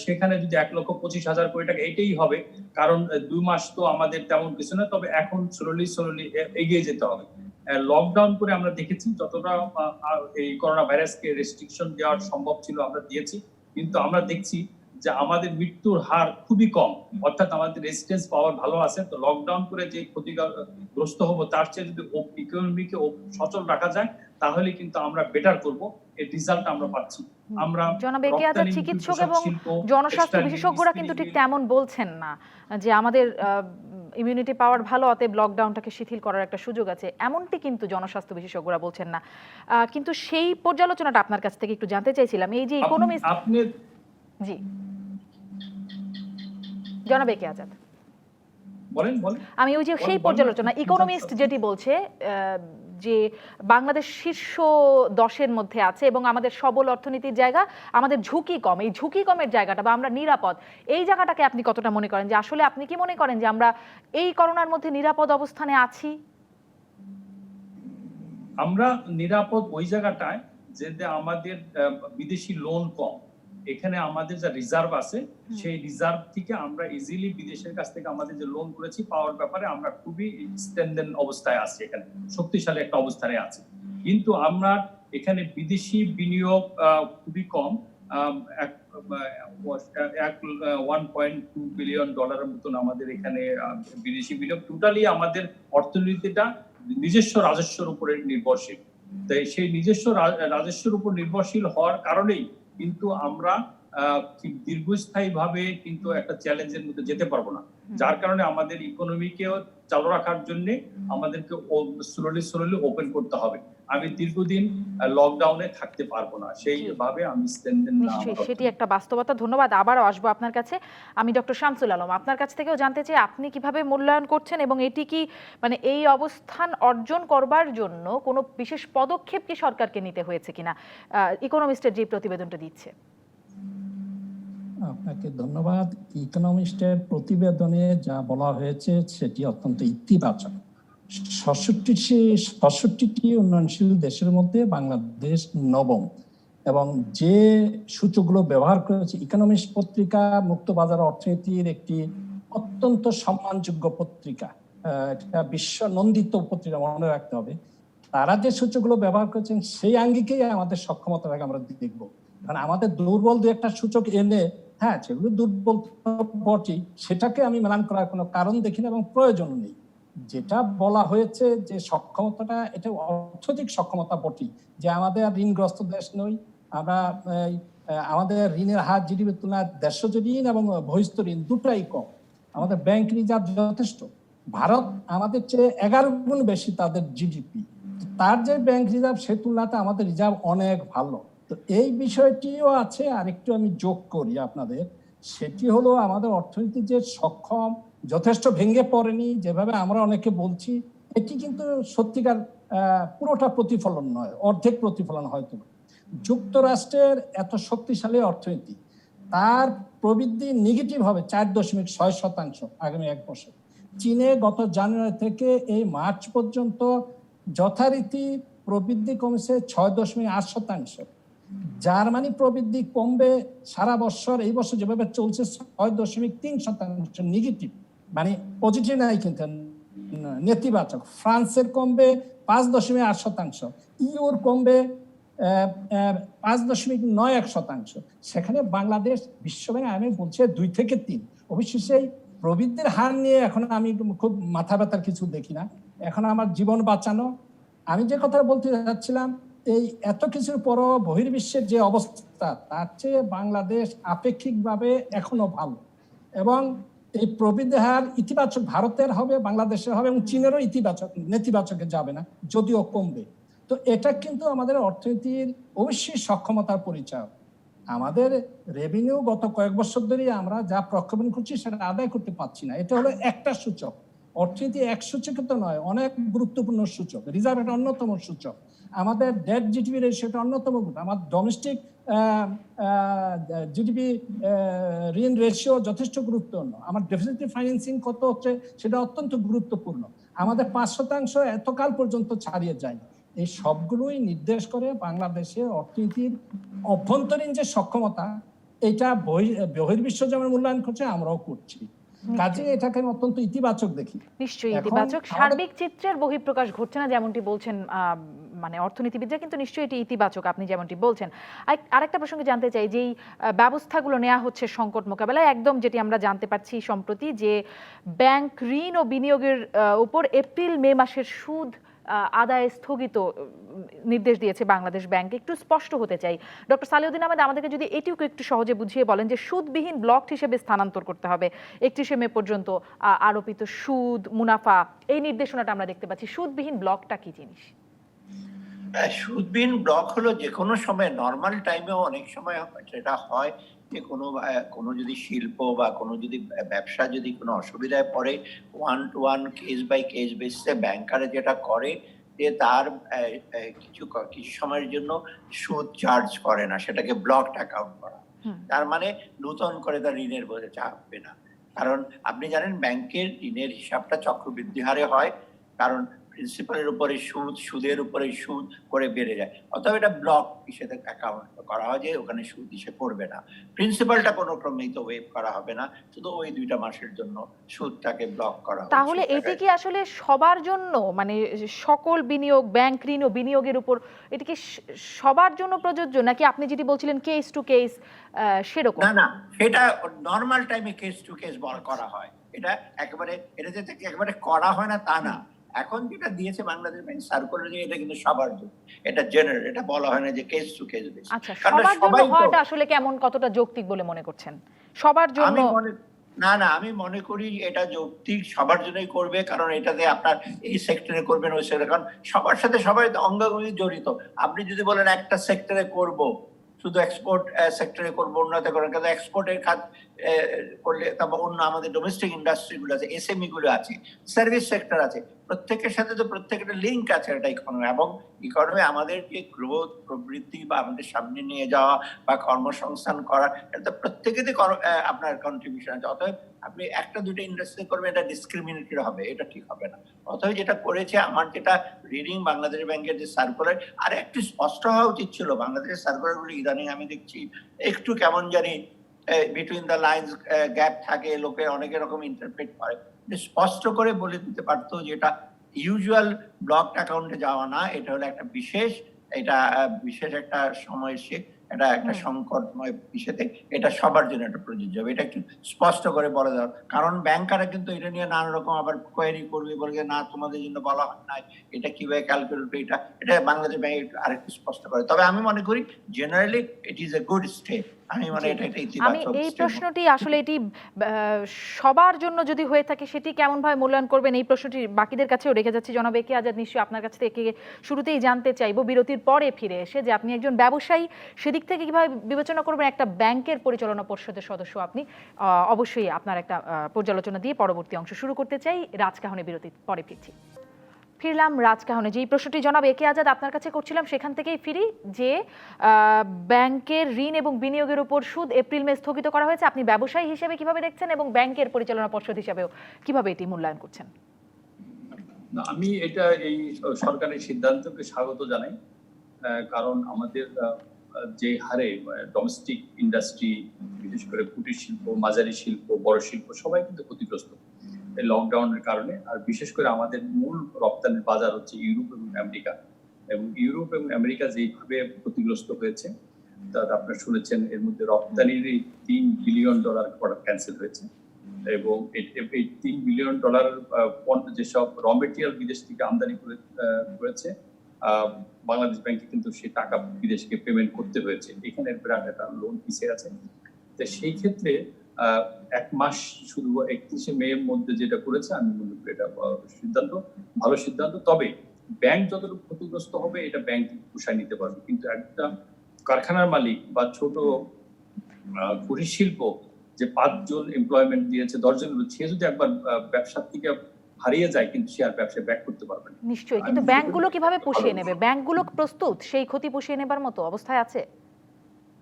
সেখানে যদি 1,25,000 কোটি টাকা এটাই হবে। কারণ 2 মাস তো আমাদের তেমন কিছু না, তবে এখন স্লোলি এগিয়ে যেতে হবে। লকডাউন করে আমরা দেখেছি যতটা এই করোনা ভাইরাসকে রেস্ট্রিকশন দেওয়া সম্ভব ছিল আমরা দিয়েছি, কিন্তু আমরা দেখছি যে আমাদের মৃত্যুর হার খুবই কম, অর্থাৎ আমাদের রেজিস্ট্যান্স পাওয়ার ভালো আছে। তো লকডাউন করে যে ক্ষতিগ্রস্ত হবো তার চেয়ে যদি ইকোনমিকে সচল রাখা যায় তাহলে কিন্তু আমরা বেটার করব। এর রেজাল্ট আমরা পাচ্ছি। আমরা জনাব একে আজাদ, চিকিৎসক এবং জনস্বাস্থ্য বিশেষজ্ঞরা কিন্তু ঠিক তেমন বলছেন না যে আমাদের ইমিউনিটি পাওয়ার ভালো, অতএব লকডাউনটাকে শিথিল করার একটা সুযোগ আছে, এমনটি কিন্তু জনস্বাস্থ্য বিশেষজ্ঞরা বলছেন না। কিন্তু সেই পর্যালোচনাটা আপনার কাছ থেকে একটু জানতে চাইছিলাম। এই যে ইকোনমিস্ট, জি জনাব একে আজাদ, বলেন। আমি ওই যে সেই পর্যালোচনা ইকোনমিস্ট যেটি বলছে যে বাংলাদেশ শীর্ষ 10-এর মধ্যে আছে এবং আমাদের সবল অর্থনীতির জায়গা, আমাদের ঝুঁকি কম, এই ঝুঁকি কমের জায়গাটা বা আমরা নিরাপদ, এই জায়গাটাকে আপনি কতটা মনে করেন যে আসলে আপনি কি মনে করেন যে আমরা এই করোনার মধ্যে নিরাপদ অবস্থানে আছি? আমরা নিরাপদ ওই জায়গাটায় যে আমাদের বিদেশি লোন কম, এখানে আমাদের যা রিজার্ভ আছে সেই রিজার্ভ থেকে আমরা ইজিলি বিদেশের কাছ থেকে আমাদের যে লোন করেছি পাওয়ার ব্যাপারে আমরা খুবই স্ট্যান্ডার্ড অবস্থায় আছি, এখানে শক্তিশালী একটা অবস্থানে আছি। কিন্তু আমরা এখানে বিদেশি বিনিয়োগ খুবই কম, 1.2 বিলিয়ন ডলারের মতন আমাদের এখানে বিদেশি বিনিয়োগ। টোটালি আমাদের অর্থনীতিটা নিজস্ব রাজস্বের উপরে নির্ভরশীল। তাই সেই নিজস্ব রাজস্বের উপর নির্ভরশীল হওয়ার কারণেই কিন্তু আমরা দীর্ঘস্থায়ী ভাবে কিন্তু একটা চ্যালেঞ্জের মধ্যে যেতে পারবো না, যার কারণে আমাদের ইকোনমিকেও চালু রাখার জন্য আমাদেরকে স্লোলি ওপেন করতে হবে। আমি দীর্ঘদিন লকডাউনে থাকতে পারবো না, সেইভাবে আমি সেটি একটা বাস্তবতা। ধন্যবাদ, আবারও আসবো আপনার কাছে। আমি ডক্টর শামসুল আলম, আপনার কাছ থেকেও জানতে চাই আপনি কিভাবে মূল্যায়ন করছেন এবং এটি কি মানে এই অবস্থান অর্জন করবার জন্য কোনো বিশেষ পদক্ষেপ কি সরকারকে নিতে হয়েছে কিনা, ইকোনমিস্টের যে প্রতিবেদনটা দিচ্ছে। আপনাকে ধন্যবাদ। ইকোনমিস্টের প্রতিবেদনে যা বলা হয়েছে সেটি অত্যন্ত ইতিবাচক। 67টি উন্নয়নশীল দেশের মধ্যে বাংলাদেশ 9ম এবং যে সূচকগুলো ব্যবহার করেছে, ইকোনমিস্ট পত্রিকা মুক্ত বাজার অর্থনীতির একটি অত্যন্ত সম্মানযোগ্য পত্রিকা, এটা বিশ্ব নন্দিত পত্রিকা, মনে রাখতে হবে। তারা যে সূচকগুলো ব্যবহার করেছেন সেই আঙ্গিকেই আমাদের সক্ষমতাটাকে আমরা দেখবো। কারণ আমাদের দুর্বল দু একটা সূচক এনে, হ্যাঁ সেগুলো দুর্বল বটেই, সেটাকে আমি মেলান করার কোনো কারণ দেখি না এবং প্রয়োজন নেই। যেটা বলা হয়েছে যে সক্ষমতাটা, এটা অর্থনৈতিক সক্ষমতা বটেই, যে আমাদের ঋণগ্রস্ত দেশ নই আমরা, আমাদের ঋণের হার জিডিপির তুলনায় দেশজ ঋণ এবং বহিস্থ ঋণ দুটাই কম, আমাদের ব্যাংক রিজার্ভ যথেষ্ট। ভারত আমাদের চেয়ে 11 গুণ বেশি তাদের জিডিপি, তার যে ব্যাংক রিজার্ভ সে তুলনাতে আমাদের রিজার্ভ অনেক ভালো। তো এই বিষয়টিও আছে। আরেকটু আমি যোগ করি আপনাদের, সেটি হলো আমাদের অর্থনীতি যে সক্ষম, যথেষ্ট ভেঙে পড়েনি যেভাবে আমরা অনেকে বলছি, এটি কিন্তু সত্যিকার পুরোটা প্রতিফলন নয়, অর্ধেক প্রতিফলন হয়তো। যুক্তরাষ্ট্রের এত শক্তিশালী অর্থনীতি, তার প্রবৃদ্ধি নেগেটিভ হবে 4.6% আগামী 1 বছর। চীনে গত জানুয়ারি থেকে এই মার্চ পর্যন্ত যথারীতি প্রবৃদ্ধি কমেছে 6.8%। জার্মানি প্রবৃদ্ধি কমবে সারা বছর, এই বছর যেভাবে চলছে 6.3% নেগেটিভ, মানে পজিটিভ নাই কিন্তু নেতিবাচক। ফ্রান্সের কমবে 5.8%, ইউর কমবে 5.91%। সেখানে বাংলাদেশ বিশ্বব্যাংক আমি বলছে 2 থেকে 3। অবশ্যই সেই প্রবৃদ্ধির হার নিয়ে এখন আমি খুব মাথা ব্যথার কিছু দেখি না। এখন আমার জীবন বাঁচানো, আমি যে কথা বলতে যাচ্ছিলাম, এই এত কিছুর পরও বহির্বিশ্বের যে অবস্থা, তার চেয়ে বাংলাদেশ আপেক্ষিকভাবে এখনো ভালো। এবং এই প্রবৃদ্ধি হার ইতিবাচক ভারতের হবে, বাংলাদেশের হবে, এবং চীনেরও নেতিবাচকে যাবে না, যদিও কমবে। তো এটা কিন্তু আমাদের অর্থনীতির অবশ্যই সক্ষমতার পরিচয়। আমাদের রেভিনিউ গত কয়েক বছর ধরে আমরা যা প্রক্ষেপণ করছি সেটা আদায় করতে পারছি না। এটা হলো একটা সূচক। অর্থনীতি এক সূচকে তো নয়, অনেক গুরুত্বপূর্ণ সূচক। রিজার্ভ একটা অন্যতম সূচক, আমাদের ডেট জিডিপি রেশিওটা অন্যতম, আমার ডোমেস্টিক জিডিপি ঋণ রেশিও যথেষ্ট গুরুত্বপূর্ণ, আমার ডেফিসিট ফাইন্যান্সিং কত হচ্ছে সেটা অত্যন্ত গুরুত্বপূর্ণ, আমাদের 5% এতকাল পর্যন্ত ছাড়িয়ে যায়। এই সবগুলোই নির্দেশ করে বাংলাদেশের অর্থনীতির অভ্যন্তরীণ যে সক্ষমতা, এটা বহির্বিশ্ব যেমন মূল্যায়ন করছে আমরাও করছি। কাজে এটাকে আমি অত্যন্ত ইতিবাচক দেখি। নিশ্চয়ই ইতিবাচক। সার্বিক চিত্রের বহিঃপ্রকাশ ঘটছে না যেমনটি বলছেন মানে অর্থনীতিবিদরা, কিন্তু নিশ্চয়ই এটি ইতিবাচক আপনি যেমনটি বলছেন। আরেকটা প্রসঙ্গে জানতে চাই, যেই ব্যবস্থাগুলো নেওয়া হচ্ছে সংকট মোকাবেলায়, একদম যেটি আমরা জানতে পারছি সম্প্রতি, যে ব্যাংক ঋণ ও বিনিয়োগের উপর এপ্রিল মে মাসের সুদ আদায় স্থগিত নির্দেশ দিয়েছে বাংলাদেশ ব্যাংক। একটু স্পষ্ট হতে চাই ডক্টর সালেউদ্দিন আহমেদ, আমাদেরকে যদি এটিও একটু সহজে বুঝিয়ে বলেন যে সুদবিহীন ব্লক হিসেবে স্থানান্তর করতে হবে 31শে মে পর্যন্ত আরোপিত সুদ মুনাফা, এই নির্দেশনাটা আমরা দেখতে পাচ্ছি। সুদবিহীন ব্লকটা কি জিনিস? সুদবিহীন ব্লক হলো যে কোনো সময়, নর্মাল টাইমেও অনেক সময় সেটা হয় যে কোনো যদি শিল্প বা কোনো যদি ব্যবসা যদি কোনো অসুবিধায় পড়ে, 1 to 1 কেস বাই কেস বেসিসে ব্যাংকারে যেটা করে যে তার কিছু সময়ের জন্য সুদ চার্জ করে না, সেটাকে ব্লকড অ্যাকাউন্ট করা। তার মানে নতুন করে তার ঋণের বোঝা চাপবে না। কারণ আপনি জানেন ব্যাংকের ঋণের হিসাবটা চক্রবৃদ্ধি হারে হয়, কারণ প্রিন্সিপালের উপরে সুদ, সুদের উপরে সুদ করে বেড়ে যায়। অথবা এটা ব্লক হিসেবে অ্যাকাউন্ট করা হয় যে ওখানে সুদ হিসেবে পড়বে না, প্রিন্সিপালটা কোনো ক্রমেই তো ওয়েভ করা হবে না, শুধু ওই 2টা মাসের জন্য সুদটাকে ব্লক করা হবে। তাহলে এটি কি আসলে সবার জন্য, মানে সকল বিনিয়োগ, ব্যাংক ঋণ ও বিনিয়োগের উপর এটি কি সবার জন্য প্রযোজ্য, নাকি আপনি যেটি বলছিলেন কেস টু কেস সেরকম? না, সেটা নর্মাল টাইমে কেস টু কেস করা হয়। এটা যে একেবারে করা হয় না তা না। এখন যেটা দিয়েছে বাংলাদেশ ব্যাংক সার্কুলার, এটা কিন্তু সবার জন্য, এটা জেনারেল, এটা বলা হয় না যে কেস টু কেস বেসিস। আচ্ছা, সবার জন্য হওয়াটা আসলে কেমন, কতটা যৌক্তিক বলে মনে করছেন সবার জন্য? আমি মনে করি এটা যৌক্তিক, সবার জন্যই করবে, কারণ এটাতে আপনার এই সেক্টরে করবেন ওই সেক্টরে, কারণ সবার সাথে সবাই অঙ্গাঙ্গি জড়িত। আপনি যদি বলেন একটা সেক্টরে করব, শুধু এক্সপোর্ট সেক্টরে করবো, উন্নতি করার কাজ, এক্সপোর্টের খাত করলে, তারপর অন্য আমাদের ডোমেস্টিক ইন্ডাস্ট্রি গুলো আছে, এসএমই গুলো আছে, সার্ভিস সেক্টর আছে, প্রত্যেকের সাথে তো প্রত্যেকটা লিঙ্ক আছে একটা ইকোনমি। এবং ইকোনমি আমাদের যে গ্রোথ, প্রবৃদ্ধি বা আমাদের সামনে নিয়ে যাওয়া বা কর্মসংস্থান করা, এটা প্রত্যেকেরই আপনার কন্ট্রিবিউশন আছে। অতএব আপনি একটা দুটো ইন্ডাস্ট্রি করবেন, এটা ডিসক্রিমিনেটরি হবে, এটা ঠিক হবে না। অতএব যেটা করেছে, আমার যেটা রিডিং বাংলাদেশ ব্যাংকের যে সার্কুলার, আর একটু স্পষ্ট হওয়া উচিত ছিল। বাংলাদেশের সার্কুলার গুলো ইদানিং আমি দেখছি একটু কেমন জানি বিটুইন দ্য লাইন্স গ্যাপ থাকে, লোকে অনেক রকম ইন্টারপ্রেট করে। স্পষ্ট করে বলে দিতে পারতো যে এটা ইউজুয়াল ব্লক অ্যাকাউন্টে যাওয়া না, এটা হলো একটা বিশেষ একটা সময় এসে এটা একটা সংকটময় বিষয়তে এটা সবার জন্য একটা প্রযোজ্য হবে, এটা একটু স্পষ্ট করে বলে দেওয়া। কারণ ব্যাংকাররা কিন্তু এটা নিয়ে নানা রকম আবার কোয়েরি করবে, বলবে না তোমাদের জন্য বলা হয় নাই, এটা কিভাবে ক্যালকুলেট, এটা বাংলাদেশ ব্যাংক আরেকটু স্পষ্ট করে। তবে আমি মনে করি generally it is a good step. আমি এই প্রশ্নটি আসলে এটি সবার জন্য যদি হয়ে থাকে সেটি কেমন ভাবে মূল্যায়ন করবেন, এই প্রশ্নটি বাকিদের কাছেও রেখে যাচ্ছি। জনাব একে আজাদ, নিশ্চয়ই আপনার কাছ থেকে শুরুতেই জানতে চাইবো, বিরতির পরে ফিরে এসে, যে আপনি একজন ব্যবসায়ী, সেদিক থেকে কিভাবে বিবেচনা করবেন একটা ব্যাংকের পরিচালনা পর্ষদের সদস্য আপনি। অবশ্যই আপনার একটা পর্যালোচনা দিয়ে পরবর্তী অংশ শুরু করতে চাই। রাজকাহনে বিরতির পরে ফিরলাম রাজকাহনে। যেই প্রশ্নটি জনাব একে আজাদ আপনার কাছে করছিলাম সেখান থেকেই ফিরি, যে ব্যাংকের ঋণ এবং বিনিয়োগের উপর সুদ এপ্রিল মে স্থগিত করা হয়েছে, আপনি ব্যবসায়ী হিসেবে কিভাবে দেখছেন এবং ব্যাংকের পরিচালনা পর্ষদ হিসেবেও কিভাবে এটি মূল্যায়ন করছেন? আমি এই সরকারের সিদ্ধান্তকে স্বাগত জানাই, কারণ আমাদের যে হারে ডোমেস্টিক ইন্ডাস্ট্রি, বিশেষ করে কুটির শিল্প, মাঝারি শিল্প, বড় শিল্প সবাই কিন্তু ক্ষতিগ্রস্ত লকডাউনের কারণে। আর বিশেষ করে আমাদের মূল রপ্তানির বাজার হচ্ছে ইউরোপ এবং আমেরিকা, এবং ইউরোপ এবং আমেরিকা যেভাবে ক্ষতিগ্রস্ত হয়েছে, তা আপনারা শুনেছেন এর মধ্যে রপ্তানির $3 বিলিয়ন প্রোডাক্ট ক্যান্সেল হয়েছে এবং এই $3 বিলিয়ন যেসব র মেটেরিয়াল বিদেশ থেকে আমদানি করেছে বাংলাদেশ ব্যাংকে কিন্তু সেই টাকা বিদেশকে পেমেন্ট করতে হয়েছে। এখানে বিরাট একটা লোন পিছিয়ে আছে। তো সেই ক্ষেত্রে 1 মাস শুধু 31শে মের মধ্যে যেটা করেছে, আমি মনে করি এটা ভালো সিদ্ধান্ত। তবে ব্যাংক যতটুকু ক্ষতিগ্রস্ত হবে এটা ব্যাংক পোষায় নিতে পারবে, কিন্তু একটা কারখানার মালিক বা ছোট কুটির শিল্প যে 5 জন এমপ্লয়মেন্ট দিয়েছে, 10 জন, সে যদি একবার ব্যবসার থেকে হারিয়ে যায় কিন্তু সে আর ব্যবসায় ব্যাক করতে পারবে না। নিশ্চয়ই, কিন্তু ব্যাংকগুলো কিভাবে পুষিয়ে নেবে? ব্যাংকগুলো প্রস্তুত সেই ক্ষতি পুষিয়ে নেবার মতো অবস্থায় আছে?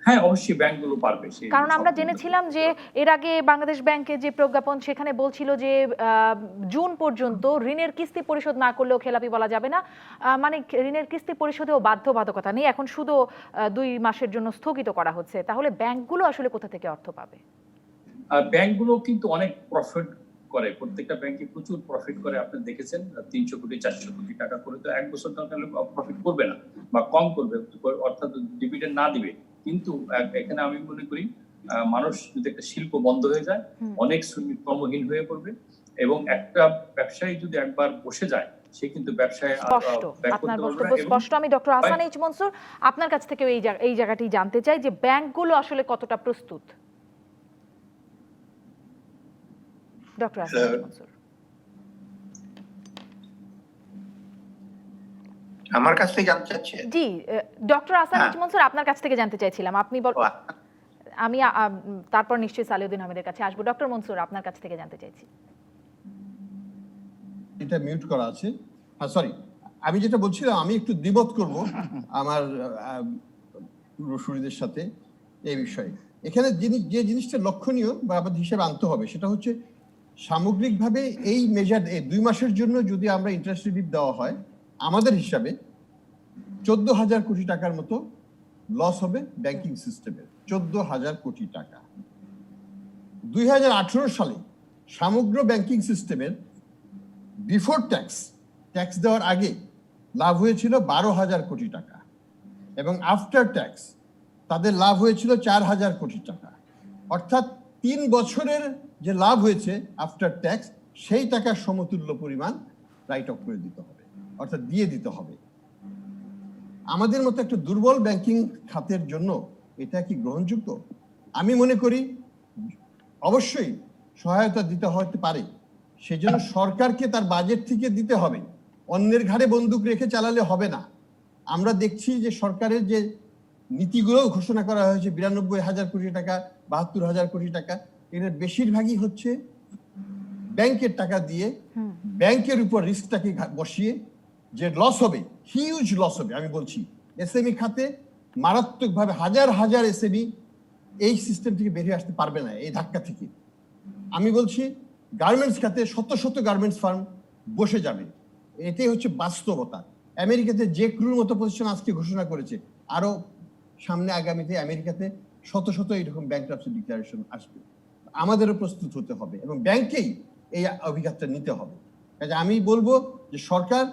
হ্যাঁ, অবশ্যই ব্যাংকগুলো পারবে। কারণ আমরা জেনেছিলাম যে এর আগে বাংলাদেশ ব্যাংকে যে প্রজ্ঞাপন, সেখানে বলছিল যে জুন পর্যন্ত ঋণের কিস্তি পরিশোধ না করলেও খেলাপি বলা যাবে না, মানে ঋণের কিস্তি পরিশোধেও বাধ্যবাধকতা নেই। এখন শুধু 2 মাসের জন্য স্থগিত করা হচ্ছে। তাহলে ব্যাংকগুলো আসলে কোথা থেকে অর্থ পাবে? ব্যাংকগুলো কিন্তু অনেক প্রফিট করে, প্রত্যেকটা ব্যাংকে প্রচুর প্রফিট করে। আপনি দেখেছেন 300 কোটি 400 কোটি টাকা করে তো 1 বছর প্রফিট করবে না বা কম করবে, অর্থাৎ ডিভিডেন্ড না দিবে। কিন্তু এখানে আমি মনে করি মানুষ যদি একটা শিল্প বন্ধ হয়ে যায়, অনেক শ্রমিক কর্মহীন হয়ে পড়বে এবং একটা ব্যবসায়ী যদি একবার বসে যায় সে কিন্তু ব্যবসায় আপনার বক্তব্য স্পষ্ট। আমি ডক্টর হাসান এইচ মনসুর আপনার কাছ থেকে এই জায়গাটি জানতে চাই যে ব্যাংকগুলো আসলে কতটা প্রস্তুত। ডক্টর হাসান এইচ মনসুর, আমার কাছ থেকে জানতে চাচ্ছেন? জি, ডক্টর হাসান এইচ মনসুর আপনার কাছ থেকে জানতে চাইছিলাম। আপনি আমি তারপর নিশ্চয়ই সালেউদ্দিন আহমেদের কাছে আসবো। ডক্টর মনসুর, আপনার কাছ থেকে জানতে চাইছি। এটা মিউট করা আছে। হ্যাঁ, সরি, আমি যেটা বলছিলাম, আমি একটু দ্বিমত করব আমার রসুরিদের সাথে এই বিষয়ে। এখানে যে জিনিসটা লক্ষণীয় বা আমাদের হিসেবে আনতে হবে সেটা হচ্ছে সামগ্রিকভাবে এই মেজার 2 মাসের জন্য যদি আমরা ইন্টারেস্ট রিলিফ দেওয়া হয়, আমাদের হিসাবে 14,000 কোটি টাকার মতো লস হবে ব্যাংকিং সিস্টেমের। 14,000 কোটি টাকা। 2018 সালে সমগ্র ব্যাংকিং সিস্টেমের বিফোর ট্যাক্স দেওয়ার আগে লাভ হয়েছিল 12,000 কোটি টাকা এবং আফটার ট্যাক্স তাদের লাভ হয়েছিল 4,000 কোটি টাকা। অর্থাৎ 3 বছরের যে লাভ হয়েছে আফটার ট্যাক্স, সেই টাকার সমতুল্য পরিমাণ রাইট অফ করে দিতে হবে, অর্থাৎ দিয়ে দিতে হবে। আমাদের মতো একটা দুর্বল ব্যাংকিং খাতের জন্য এটা কি গ্রহণযোগ্য? আমি মনে করি অবশ্যই সহায়তা দিতে হতে পারে, সেজন্য সরকারকে তার বাজেট থেকে দিতে হবে। অন্যের ঘাড়ে বন্দুক রেখে চালালে হবে না। আমরা দেখছি যে সরকারের যে নীতিগুলো ঘোষণা করা হয়েছে, 92,000 কোটি টাকা, 72,000 কোটি টাকা, এর বেশিরভাগই হচ্ছে ব্যাংকের টাকা দিয়ে ব্যাংকের উপর রিস্কটাকে বসিয়ে যে লস হবে, হিউজ লস হবে। আমি বলছি এসএমই খাতে মারাত্মকভাবে হাজার হাজার এসএমই এই সিস্টেম থেকে বেরিয়ে আসতে পারবে না, এই ধাক্কা থেকে। আমি বলছি গার্মেন্টস খাতে শত শত গার্মেন্টস ফার্ম বসে যাবে, এটাই হচ্ছে বাস্তবতা। আমেরিকাতে যে ক্রুর মতো প্রতিষ্ঠান আজকে ঘোষণা করেছে, আরো সামনে আগামীতে আমেরিকাতে শত শত এরকম ব্যাংকরাপসি ডিক্লারেশন আসবে। আমাদেরও প্রস্তুত হতে হবে এবং ব্যাংকেই এই অভিজ্ঞতা নিতে হবে। কাজে আমি বলবো যে সরকার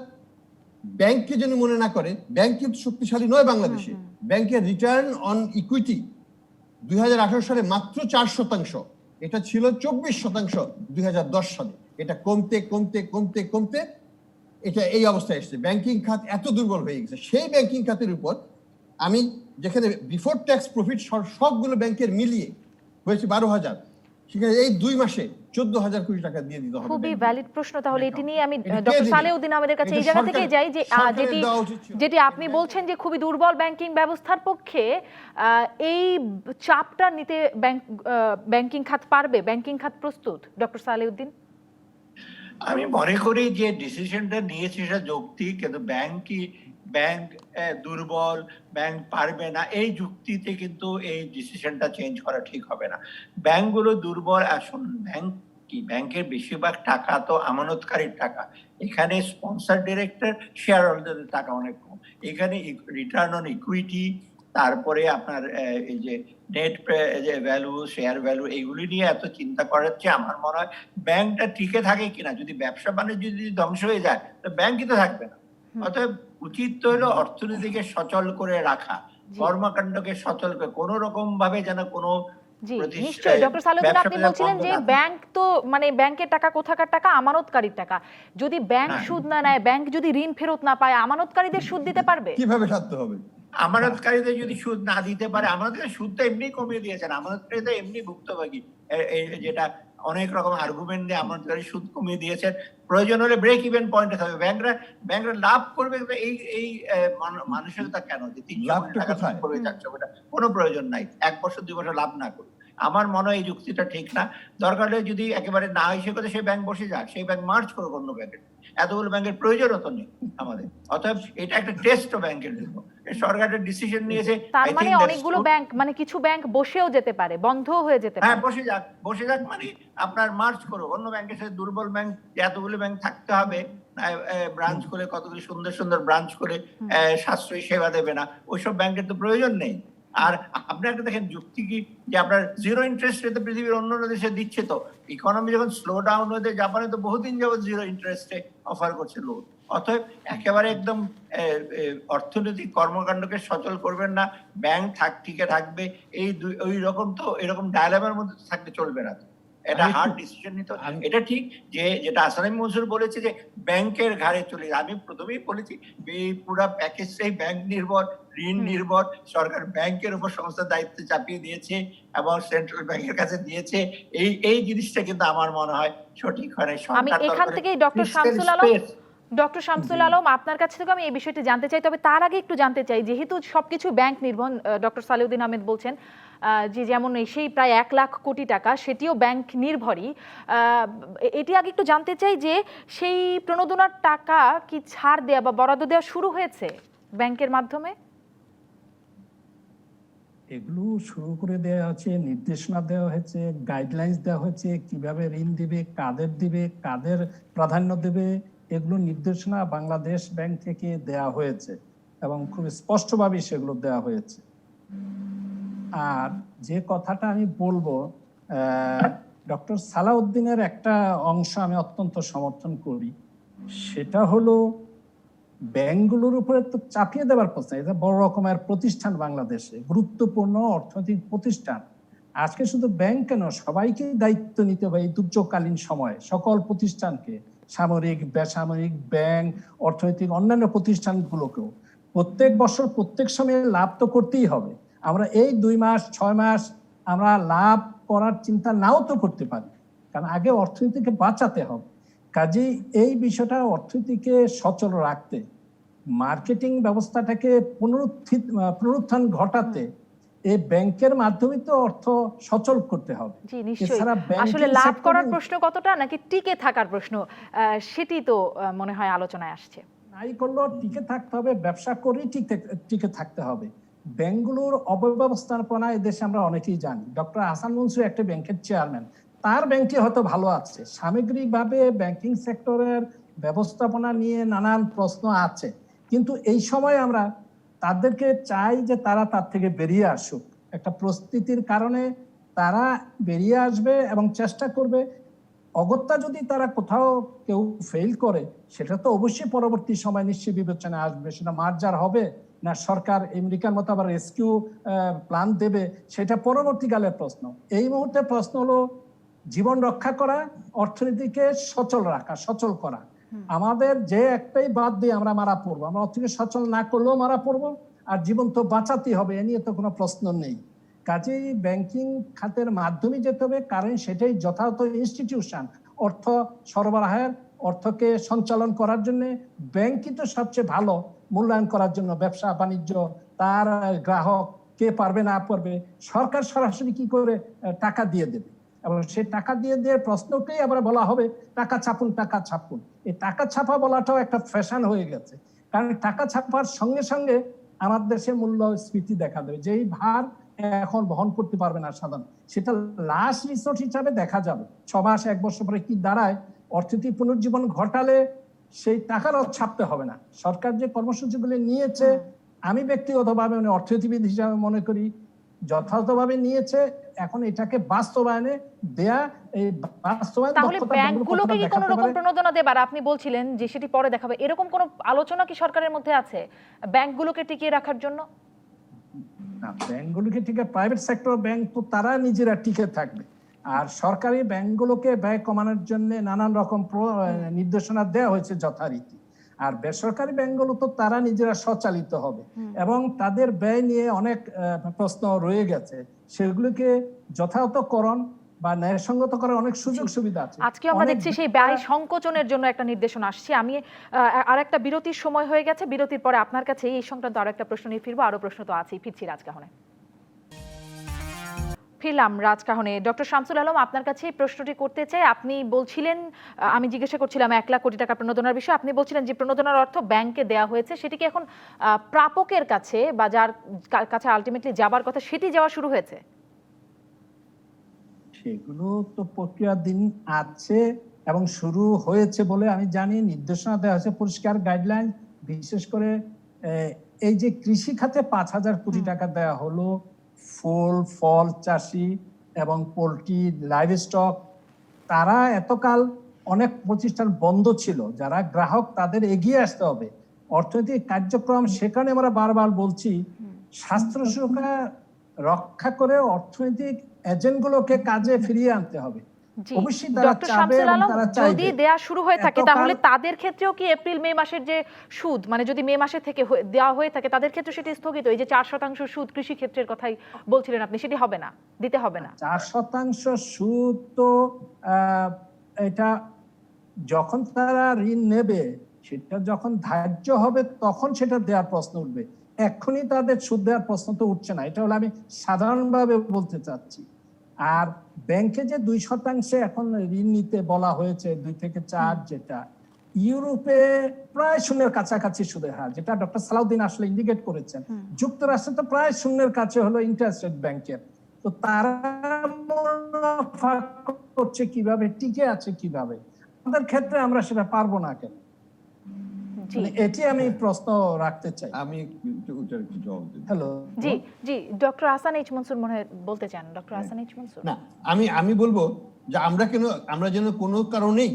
ব্যাংককে যেন মনে না করে, ব্যাংক কিন্তু শক্তিশালী নয় বাংলাদেশে। ব্যাংকের রিটার্ন অন ইকুইটি 2018 সালে মাত্র 4%, এটা ছিল 24% 2010 সালে। এটা কমতে কমতে কমতে কমতে এটা এই অবস্থায় এসেছে। ব্যাংকিং খাত এত দুর্বল হয়ে গেছে। সেই ব্যাংকিং খাতের উপর আমি যেখানে বিফোর ট্যাক্স প্রফিট সবগুলো ব্যাংকের মিলিয়ে হয়েছে 12,000, সেখানে এই 2 মাসে 14,000 কোটি টাকা দিয়ে দিতে হবে। খুবই ভ্যালিড প্রশ্ন। তাহলে এটি নিয়ে আমি ডক্টর সালেউদ্দিন আহমেদের কাছে এই জায়গা থেকে যাই যে যেটি আপনি বলছেন যে খুবই দুর্বল ব্যাংকিং ব্যবস্থার পক্ষে এই চাপটা নিতে ব্যাংকিং খাত পারবে, ব্যাংকিং খাত প্রস্তুত? ডক্টর সালেউদ্দিন, আমি মনে করি যে ডিসিশনটা নিয়েছে সেটা যৌক্তিক, কিন্তু ব্যাংক দুর্বল, ব্যাংক পারবে না, এই যুক্তিতে কিন্তু এই ডিসিশনটা চেঞ্জ করা ঠিক হবে না। ব্যাংকগুলো দুর্বল। আসলে ব্যাংকের বেশিরভাগ টাকা তো আমানতকারীর টাকা। এখানে স্পন্সর ডিরেক্টর, শেয়ার হোল্ডারের টাকা অনেক কম। এখানে রিটার্ন অন ইকুইটি, তারপরে আপনার এই যে নেট ভ্যালু, শেয়ার ভ্যালু, এইগুলি নিয়ে এত চিন্তা করাচ্ছে। আমার মনে হয় ব্যাংকটা টিকে থাকে কিনা, যদি ব্যবসা বাণিজ্য যদি ধ্বংস হয়ে যায় তো ব্যাংকই তো থাকবে না। অতএব উচিত তো হলো অর্থনীতিকে সচল করে রাখা, জি। কর্মকাণ্ডকে সচল করে, কোনো রকম ভাবে যেন কোনো জি নিশ্চয়ই ডক্টর সালাউদ্দিন, আপনি বলছিলেন যে ব্যাংক তো মানে ব্যাংকের টাকা কোথাকার টাকা, আমানতকারীর টাকা। যদি ব্যাংক হ্যাঁ। সুদ না নেয়, ব্যাংক যদি ঋণ ফেরত না পায়, আমানতকারীদের সুদ দিতে পারবে? কিভাবে সাধ্য হবে? আমানতকারীদের যদি সুদ না দিতে পারে, আমানতকারীদের সুদ তো এমনি কমিয়ে দিয়েছেন, আমানতকারীদের এমনি ভুক্তভোগী, যেটা অনেক রকম আর্গুমেন্ট দিয়ে আমানতকারী সুদ কমিয়ে দিয়েছেন। প্রয়োজন হলে ব্রেক ইভেন পয়েন্টে থাকবে, ব্যাংকরা লাভ করবে। এই মানসিকতা কেন যে 300 কোটি টাকা লাভ করবে 400 কোটি, কোনো প্রয়োজন নাই। 1 বছর 2 বছর লাভ না করবে, আমার মনে হয় এই যুক্তিটা ঠিক না। দরকার হলে যদি একেবারে না হয় সে কথা, সেই ব্যাংক বসে যাক, সেই ব্যাংক মার্জ করুক অন্য ব্যাংকের। এতগুলো ব্যাংকের প্রয়োজনও তো নেই আমাদের। অতএব এটা একটা টেস্ট ব্যাংকের জন্য, সরকারের ডিসিশন নিয়েছে। তার মানে অনেকগুলো ব্যাংক, মানে কিছু ব্যাংক বসেও যেতে পারে, বন্ধও হয়ে যেতে পারে। হ্যাঁ, বসে যাক মানে আপনার মার্জ করো অন্য ব্যাংকের সাথে। দুর্বল ব্যাংক, এতগুলো ব্যাংক থাকতে হবে, ব্রাঞ্চ করে, কতগুলো সুন্দর সুন্দর ব্রাঞ্চ করে সাশ্রয়ী সেবা দেবে না, ওইসব ব্যাংকের তো প্রয়োজন নেই। আর আপনি একটা দেখেন যুক্তি কি, যে আপনার জিরো ইন্টারেস্ট রেটে পৃথিবীর অন্যান্য দেশে দিচ্ছে, তো ইকোনমি যখন স্লো ডাউন হয়ে, জাপানে তো বহুদিন যাবত জিরো ইন্টারেস্টে অফার করছে লোন। অতএব একেবারে একদম অর্থনৈতিক কর্মকাণ্ডকে সচল করবেন না, ব্যাংক টিকে থাকবে, ওই রকম তো এরকম ডায়ালামের মধ্যে থাকতে চলবে না। এটা হার্ড ডিসিশন নিতে। এটা ঠিক যে যেটা আসামি মনসুর বলেছে যে ব্যাংকের ঘাড়ে চলে, আমি প্রথমেই বলেছি এই পুরো প্যাকেজটাই ব্যাংক নির্ভর, ঋণ নির্ভর। সরকার ব্যাংকের উপর সমস্ত দায়িত্ব চাপিয়ে দিয়েছে এবং সেন্ট্রাল ব্যাংকের কাছে দিয়েছে। এই জিনিসটা কিন্তু আমার মনে হয় সঠিক হয় না। আমি এখান থেকে ডক্টর শামসুল আলম আপনার কাছ থেকে আমি এই বিষয়টি জানতে চাই, তবে তার আগে একটু জানতে চাই, যেহেতু সবকিছু ব্যাংক নির্ভর, ডক্টর সালাউদ্দিন আহমেদ বলছেন যে যেমন সেই প্রায় 1 লাখ কোটি টাকা সেটিও ব্যাংক নির্ভরই, এটি আগে একটু জানতে চাই যে সেই প্রণোদনার টাকা কি ছাড় দেওয়া বা বরাদ্দ দেওয়া শুরু হয়েছে ব্যাংকের মাধ্যমে? এগুলো শুরু করে দেওয়া হচ্ছে, নির্দেশনা দেওয়া হয়েছে, গাইডলাইন্স দেওয়া হয়েছে, কিভাবে ঋণ দিবে, কাদের প্রাধান্য দেবে, এগুলো নির্দেশনা বাংলাদেশ ব্যাংক থেকে দেয়া হয়েছে এবং খুব স্পষ্টভাবে সেগুলো দেওয়া হয়েছে। আর যে কথাটা আমি বলবো, ডক্টর সালাউদ্দিনের একটা অংশ আমি অত্যন্ত সমর্থন করি, সেটা হলো ব্যাংকগুলোর উপরে তো চাপিয়ে দেওয়ার প্রশ্ন। এটা বড় রকমের প্রতিষ্ঠান, বাংলাদেশে গুরুত্বপূর্ণ অর্থনৈতিক প্রতিষ্ঠান। আজকে শুধু ব্যাংক কেন, সবাইকে দায়িত্ব নিতে হবে এই দুর্যোগকালীন সময়ে, সকল প্রতিষ্ঠানকে, সামরিক, বেসামরিক, ব্যাংক, অর্থনৈতিক অন্যান্য প্রতিষ্ঠানগুলোকেও। প্রত্যেক বছর প্রত্যেক সময়ে লাভ তো করতেই হবে। আমরা এই 2 মাস 6 মাস আমরা লাভ করার চিন্তা নাও তো করতে পারি, কারণ আগে অর্থনীতিকে বাঁচাতে হবে। কাজেই এই বিষয়টা অর্থনীতিকে সচল রাখতে, মার্কেটিং ব্যবস্থাটাকে পুনরুত্থান ঘটাতে এই ব্যাংকের মাধ্যমে তো অর্থ সচল করতে হবে। জি নিশ্চয়ই। আসলে লাভ করার প্রশ্ন কতটা নাকি টিকে থাকার প্রশ্ন, সেটি তো মনে হয় আলোচনায় আসছে। নাই করলেও টিকে থাকতে হবে, ব্যবসা করেই টিকে থাকতে হবে। ব্যাংকগুলোর অব্যবস্থাপনা এদেশে আমরা অনেকেই জানি। ডক্টর হাসান মনসুর একটা ব্যাংকের চেয়ারম্যান, তার ব্যাংকটি হয়তো ভালো আছে, সামগ্রিকভাবে ব্যাংকিং সেক্টরের ব্যবস্থাপনা নিয়ে নানান প্রশ্ন আছে, কিন্তু এই সময় আমরা তাদেরকে চাই যে তারা তার থেকে বেরিয়ে আসুক। একটা পরিস্থিতির কারণে তারা বেরিয়ে আসবে এবং চেষ্টা করবে। অগত্যা যদি তারা কোথাও কেউ ফেল করে, সেটা তো অবশ্যই পরবর্তী সময় নিশ্চয়ই বিবেচনায় আসবে। সেটা মার্জার হবে না সরকার আমেরিকার মতো আবার রেস্কিউ প্ল্যান দেবে, সেটা পরবর্তীকালের প্রশ্ন। এই মুহূর্তে প্রশ্ন হলো জীবন রক্ষা করা, অর্থনীতিকে সচল করা। আমাদের যে একটাই বাদ দিয়ে আমরা মারা পড়বো, আমরা অর্থনীতি সচল না করলেও মারা পড়বো, আর জীবন তো বাঁচাতেই হবে, এ নিয়ে তো কোনো প্রশ্ন নেই। কাজেই ব্যাংকিং খাতের মাধ্যমে যেতে হবে, কারণ সেটাই যথাযথ ইনস্টিটিউশন। অর্থ সরবরাহের, অর্থকে সঞ্চালন করার জন্য ব্যাংকই তো সবচেয়ে ভালো মূল্যায়ন করার জন্য। ব্যবসা বাণিজ্য, তার গ্রাহক কে পারবে না পারবে, সরকার সরাসরি কি করে টাকা দিয়ে দেবে, এবং সেই টাকা দিয়ে প্রশ্নকেই আবার বলা হবে টাকা ছাপুন। এই টাকা ছাপা বলাটাও একটা ফ্যাশন হয়ে গেছে, কারণ টাকা ছাপার সঙ্গে সঙ্গে আমাদের দেশে মূল্যস্ফীতি দেখা দেবে, যেই ভার এখন বহন করতে পারবে না সাধারণ, সেটা লাস্ট রিসোর্ট হিসাবে দেখা যাবে। 6 মাস 1 বছর পরে কি দাঁড়ায়, অর্থনীতি পুনর্জীবন ঘটালে সেই টাকার ছাপতে হবে না। সরকার যে কর্মসূচিগুলি নিয়েছে, আমি ব্যক্তিগতভাবে অর্থনীতিবিদ হিসাবে মনে করি যথাযথভাবে নিয়েছে, এখন এটাকে বাস্তবায়নে দেয়া, এই বাস্তবায়ন তাহলে দক্ষতা ব্যাংকগুলোকে কি কোনো দেখাতে রকম পারে। প্রণোদনা দেবার, আপনি বলছিলেন যে সেটি পরে দেখাবে, এরকম কোনো আলোচনা কি সরকারের মধ্যে আছে ব্যাংকগুলোকে টিকিয়ে রাখার জন্য? না, ব্যাংকগুলোকে টিকে, প্রাইভেট সেক্টর ব্যাংক তো তারা নিজেরা টিকে থাকবে, আর সরকারি ব্যাংকগুলোকে ব্যয় কমানোর জন্য নানান রকম নির্দেশনা দেওয়া হয়েছে যথারীতি। আর বেসরকারি ব্যাংকগুলো তো তারা নিজেরা স্বচালিত হবে এবং তাদের ব্যয় নিয়ে অনেক প্রশ্ন রয়ে গেছে, সেগুলোকে যথাযথকরণ বা ন্যায়সঙ্গত করার অনেক সুযোগ সুবিধা আছে। আজকে আমরা দেখছি সেই ব্যয় সংকোচনের জন্য একটা নির্দেশনা আসছে। আমি আর একটা বিরতির সময় হয়ে গেছে, বিরতির পরে আপনার কাছে এই সংক্রান্ত আরো একটা প্রশ্ন নিয়ে ফিরবো, আরো প্রশ্ন তো আছেই। ফিরছি রাজকাহনে। ফিরলাম রাজকাহনে। ডক্টর শামসুল আলম, আপনার কাছে এই প্রশ্নটি করতে চাই। আপনি বলছিলেন, আমি জিজ্ঞাসা করছিলাম 1 লাখ কোটি টাকা প্রণোদনার বিষয়ে, আপনি বলছিলেন যে প্রণোদনার অর্থ ব্যাংকে দেওয়া হয়েছে, সেটি কি এখন প্রাপকের কাছে বা যার কাছে আলটিমেটলি যাবার কথা সেটি যাওয়া শুরু হয়েছে? সেগুলো তো প্রক্রিয়াধীন আছে এবং শুরু হয়েছে বলে আমি জানি। নির্দেশনা দেওয়া হয়েছে, পরিষ্কার গাইডলাইন। বিশেষ করে এই যে কৃষি খাতে 5,000 কোটি টাকা দেওয়া হলো, ফুল ফল চাষি এবং পোল্ট্রি, লাইভ স্টক, তারা এতকাল অনেক প্রতিষ্ঠান বন্ধ ছিল, যারা গ্রাহক তাদের এগিয়ে আসতে হবে। অর্থনৈতিক কার্যক্রম, সেখানে আমরা বারবার বলছি স্বাস্থ্য সুরক্ষা রক্ষা করে অর্থনৈতিক এজেন্টগুলোকে কাজে ফিরিয়ে আনতে হবে। অবশ্যই তারা ডক্টর চাবে শামসুল এবং আলম, তারা যদি চাইবে। দেয়া শুরু হয়ে থাকে এতকাল- তাহলে তাদের ক্ষেত্রেও কি এপ্রিল মে মাসের যে সুদ, মানে যদি মে মাসে থেকে দেওয়া হয়ে থাকে তাদের ক্ষেত্রে সেটি স্থগিত? এই যে 4% সুদ কৃষি ক্ষেত্রের কথাই বলছিলেন আপনি, সেটি হবে না, দিতে হবে না? 4% সুদ তো এটা যখন তারা ঋণ নেবে, সেটা যখন ধার্য হবে তখন সেটা দেওয়ার প্রশ্ন উঠবে। এখনই তাদের সুদ দেওয়ার প্রশ্ন তো উঠছে না, এটা হলো আমি সাধারণভাবে বলতে চাচ্ছি। আর ব্যাংকে যে 2% এখন ঋণ নিতে বলা হয়েছে, 2 থেকে 4, যেটা ইউরোপে প্রায় শূন্যের কাছাকাছি সুদের হার, যেটা ডক্টর সালাউদ্দিন আসলে ইন্ডিকেট করেছেন। যুক্তরাষ্ট্রে তো প্রায় শূন্যের কাছে হলো ইন্টারেস্ট রেট ব্যাংকের। তো তারা মুনাফা করছে কিভাবে, টিকে আছে কিভাবে? আমাদের ক্ষেত্রে আমরা সেটা পারবো না কেন? জি এটি আমি প্রশ্ন রাখতে চাই। আমি একটু জবাব দেব। হ্যালো। জি জি, ডক্টর হাসান এইচ মনসুর মনে হয় বলতে চান। Doctor Hasan H Mansur. না, আমি বলবো যে আমরা যেন কোনো কারণেই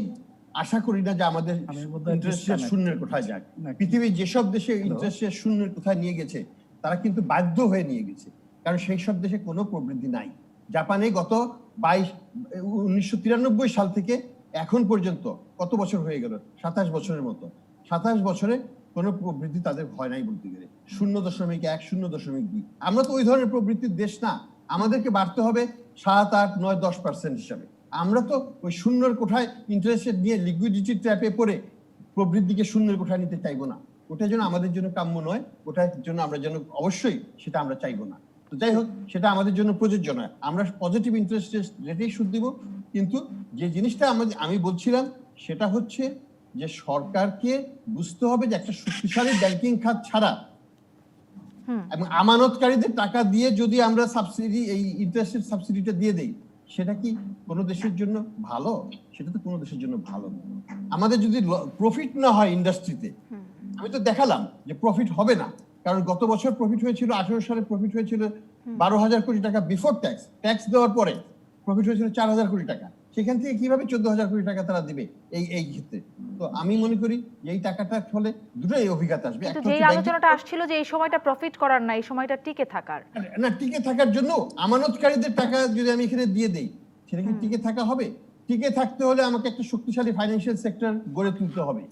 আশা করি না যে আমাদের আমি বোধহয় ইন্টারেস্ট রেট disconnect শূন্যের কোথায় যাক। নাকি? পৃথিবীর যেসব দেশে ইন্টারেস্ট রেট শূন্যের কোথায় নিয়ে গেছে, তারা কিন্তু বাধ্য হয়ে নিয়ে গেছে, কারণ সেই সব দেশে কোনো প্রবৃদ্ধি নাই। জাপানে গত 1993 সাল থেকে এখন পর্যন্ত কত বছর হয়ে গেল? 27 বছরের মতো। 27 বছরে কোনো প্রবৃদ্ধি তাদের হয় নাই বলতে গেলে। 0.1, 0.2। আমরা তো ওই ধরনের প্রবৃদ্ধির দেশ না। আমাদেরকে বাড়তে হবে 7, 8, 9, 10% হিসাবে। আমরা তো ওই শূন্যের কোঠায় ইন্টারেস্ট রেট নিয়ে লিকুইডিটি ট্র্যাপে পড়ে প্রবৃদ্ধিকে শূন্যের কোঠায় নিতে চাইবো না। ওটা যেন আমাদের জন্য কাম্য নয়, ওটার জন্য আমরা যেন অবশ্যই সেটা আমরা চাইবো না। তো যাই হোক, সেটা আমাদের জন্য প্রযোজ্য নয়। আমরা পজিটিভ ইন্টারেস্ট রেটেই সুদ দিব। কিন্তু যে জিনিসটা আমি বলছিলাম সেটা হচ্ছে যে সরকারকে বুঝতে হবে যে একটা শক্তিশালী ব্যাংকিং খাত ছাড়া এবং আমানতকারীদের টাকা দিয়ে যদি আমরা সাবসিডি, এই ইন্টারেস্টের সাবসিডিটা দিয়ে দেই, সেটা কি কোনো দেশের জন্য ভালো? সেটা তো কোনো দেশের জন্য ভালো না। আমাদের যদি প্রফিট না হয় ইন্ডাস্ট্রিতে, আমি তো দেখালাম যে প্রফিট হবে না, কারণ গত বছর প্রফিট হয়েছিল, 18 সালে প্রফিট হয়েছিল 12,000 কোটি টাকা বিফোর ট্যাক্স। ট্যাক্স দেওয়ার পরে প্রফিট হয়েছিল 4,000 কোটি টাকা। সেখান থেকে কিভাবে 14,000 কোটি টাকা তারা দিবে এই ক্ষেত্রে? তো আমি মনে করি যে এই টাকাটা ফলে দুটোই অভিজ্ঞতা আসবে। কিন্তু যেই আলোচনাটা আসছিল যে এই সময়টা প্রফিট করার না, এই সময়টা টিকে থাকার। না, টিকে থাকার জন্য আমানতকারীদের টাকা যদি আমি এখানে দিয়ে দেই, সেটা কি টিকে থাকা হবে? টিকে থাকতে হলে আমাকে একটা শক্তিশালী ফাইন্যান্সিয়াল সেক্টর গড়ে তুলতে হবে।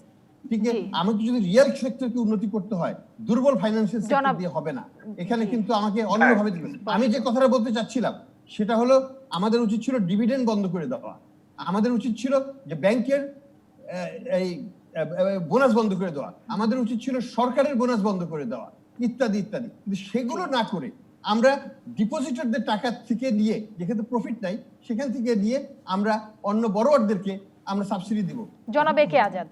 ঠিক আছে, আমাকে যদি রিয়েল সেক্টরকে উন্নতি করতে হয়, দুর্বল ফাইন্যান্সিয়াল সেক্টর দিয়ে হবে না। এখানে কিন্তু আমাকে অন্যভাবে দিতে হবে। আমি যে কথাটা বলতে চাচ্ছিলাম সেটা হলো, আমাদের উচিত ছিল ডিভিডেন্ড বন্ধ করে দেওয়া, আমাদের উচিত ছিল যে ব্যাংকের এই বোনাস বন্ধ করে দেওয়া, আমাদের উচিত ছিল সরকারের বোনাস বন্ধ করে দেওয়া, ইত্যাদি ইত্যাদি। কিন্তু সেগুলো না করে আমরা ডিপোজিটরদের টাকা থেকে নিয়ে, যেখানে প্রফিট নাই সেখান থেকে নিয়ে আমরা অন্য বড়োয়ারদেরকে আমরা সাবসিডি দিব। জনাব একে আজাদ,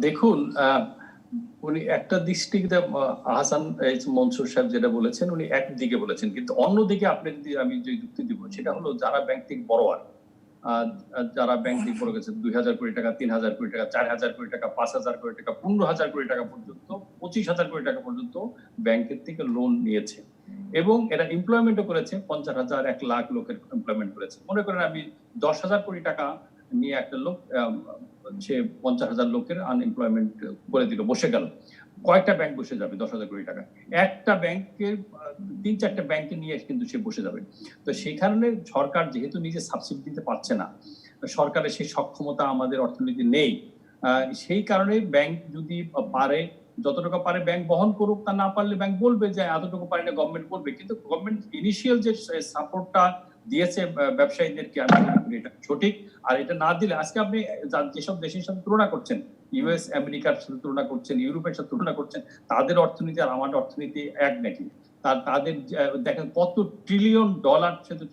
দেখুন, উনি একটা দৃষ্টিতে হাসান মনসুর সাহেব যেটা বলেছেন, উনি একদিকে বলেছেন, কিন্তু অন্যদিকে আপনি যদি, আমি যে যুক্তি দিব সেটা হলো, যারা ব্যাংক থেকে বড়োয়ার, যারা ব্যাংক থেকে পড়ে গেছে 2,000 কোটি টাকা, 3,000 কোটি টাকা, 4,000 কোটি টাকা, 5,000 কোটি টাকা, 15,000 কোটি টাকা পর্যন্ত, 25,000 কোটি টাকা পর্যন্ত ব্যাংকের থেকে লোন নিয়েছে। এবং এরা এমপ্লয়মেন্টও করেছে 50,000 1 লাখ লোকের এমপ্লয়মেন্ট করেছে। মনে করেন আমি 10,000 কোটি টাকা নিয়ে একটা লোক সে 50,000 লোকের আনএমপ্লয়মেন্ট করে দিল, বসে গেল। কয়েকটা ব্যাংক বসে যাবে 10,000 কোটি টাকা? একটা ব্যাংকের 3-4টা ব্যাংকে নিয়ে কিন্তু সে বসে যাবে। তো সেই কারণে সরকার যেহেতু নিজে সাবসিডি দিতে পারছে না, সরকারের সেই সক্ষমতা আমাদের অর্থনীতি নেই, সেই কারণে ব্যাংক যদি পারে যতটুকু পারে ব্যাংক বহন করুক, তা না পারলে ব্যাংক বলবে যে এতটুকু পারি না, গভর্নমেন্ট করবে। কিন্তু গভর্নমেন্ট ইনিশিয়াল যে সাপোর্টটা দিয়েছে ব্যবসায়ীদেরকে, আমি মনে করি এটা সঠিক। আর এটা না দিলে আজকে আপনি যেসব দেশের সাথে তুলনা করছেন, ইউএস আমেরিকার সাথে তুলনা করছেন, ইউরোপের সাথে তুলনা করছেন, তাদের অর্থনীতি আর আমাদের অর্থনীতি এক নাকি? তাদের দেখেন কত ট্রিলিয়ন ডলার শুধু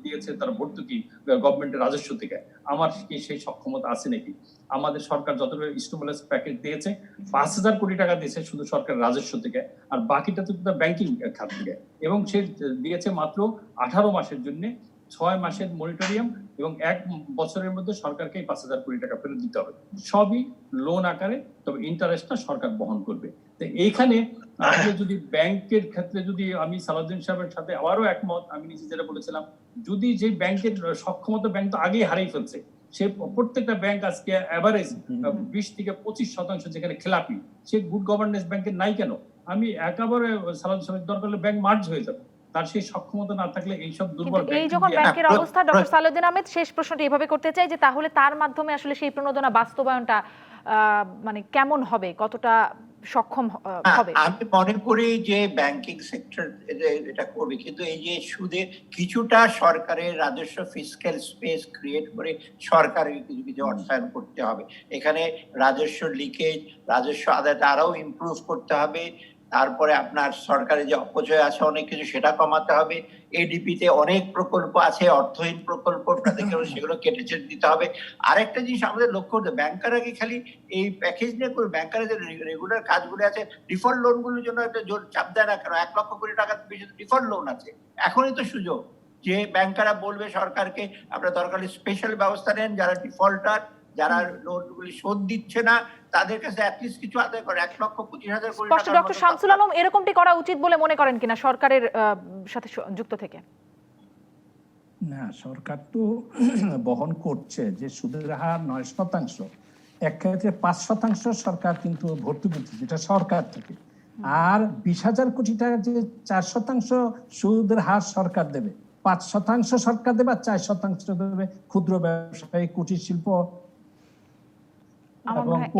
দিয়েছে তারা ভর্তুকি গভর্নমেন্টের রাজস্ব থেকে। আমার কি সেই সক্ষমতা আছে নাকি? আমাদের সরকার যতটা স্টিমুলাস প্যাকেজ দিয়েছে 5,000 কোটি টাকা দিয়েছে শুধু সরকার রাজস্ব থেকে, আর বাকিটা তো ব্যাংকিং খাত থেকে। এবং সে দিয়েছে মাত্র 18 মাসের জন্য, 6 মাসের মনিটরিয়াম, এবং 1 বছরের মধ্যে সরকারকে 5,000 কোটি টাকা ফেরত দিতে হবে। সবই লোন আকারে, তবে ইন্টারেস্টটা সরকার বহন করবে। তো এইখানে আসলে যদি ব্যাংকের ক্ষেত্রে, যদি আমি সালাউদ্দিন সাহেবের সাথে আবারও একমত, আমি নিজে যেটা বলেছিলাম, যদি যে ব্যাংকের সক্ষমতা ব্যাংক তো আগেই হারিয়ে ফেলছে, সে প্রত্যেকটা ব্যাংক আজকে অ্যাভারেজ 20-25% যেখানে খেলাপি, সে গুড গভর্নেন্স ব্যাংকের নাই কেন? আমি একেবারে সালাউদ্দিন সাহেবের দরকার হলে ব্যাংক মার্জ হয়ে যাবে। তার সেই সক্ষমতা না থাকলে এইসব দুর্বল এই যখন ব্যাংকের অবস্থা, ডক্টর সালাউদ্দিন আহমেদ, শেষ প্রশ্নটি এভাবে করতে চাই যে তাহলে তার মাধ্যমে আসলে সেই প্রণোদনা বাস্তবায়নটা মানে কেমন হবে, কতটা সক্ষম হবে? আমি মনে করি যে ব্যাংকিং সেক্টর এটা করবে, কিন্তু এই যে সুদে কিছুটা সরকারের রাজস্ব ফিসক্যাল স্পেস ক্রিয়েট করে সরকারের কিছু কিছু অর্থায়ন করতে হবে। এখানে রাজস্ব লিকেজ, রাজস্ব আদায়টা আরও ইমপ্রুভ করতে হবে। তারপরে আপনার সরকারের যে অপচয় আছে অনেক কিছু, সেটা কমাতে হবে। এডিপিতে অনেক প্রকল্প আছে, অর্থহীন প্রকল্প, সেগুলো কেটে ছেড়ে দিতে হবে। আরেকটা জিনিস আমাদের লক্ষ্য করতে, ব্যাংকাররা কি খালি এই প্যাকেজ নিয়ে করে? ব্যাংকারের যে রেগুলার কাজগুলো আছে, ডিফল্ট লোনগুলোর জন্য একটা জোর চাপ দেয় না কেন? 1 লক্ষ কোটি টাকা বেশি ডিফল্ট লোন আছে। এখনই তো সুযোগ যে ব্যাংকাররা বলবে সরকারকে, আপনার দরকার স্পেশাল ব্যবস্থা নেন, যারা ডিফল্টার, যারা লোনগুলি শোধ দিচ্ছে না, তাদের কাছে অ্যাটলিস্ট কিছু আদায় করে। 1,25,000 কোটি টাকা। ডক্টর শামসুল আলম, এরকমটি করা উচিত বলে মনে করেন কিনা সরকারের সাথে যুক্ত থেকে? না, সরকার তো বহন করছে যে সুদের হার 9%, এক ক্ষেত্রে 5% সরকার কিন্তু ভর্তুকি দিচ্ছে, যেটা সরকার থেকে। আর 20,000 কোটি টাকা যে 4% সুদের হার সরকার দেবে, 5% সরকার দেবে, আর 4% দেবে ক্ষুদ্র ব্যবসায়ী, কুটির শিল্প।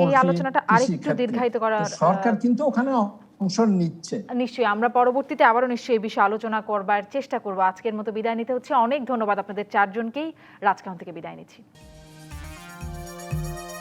এই আলোচনাটা আরেকটু দীর্ঘায়িত করা, সরকার কিন্তু ওখানে অংশ নিচ্ছে। নিশ্চয়ই আমরা পরবর্তীতে আবারও নিশ্চয়ই এই বিষয়ে আলোচনা করবার চেষ্টা করব। আজকের মতো বিদায় নিতে হচ্ছে। অনেক ধন্যবাদ আপনাদের 4 জনকেই। রাজকাহন থেকে বিদায় নিচ্ছি।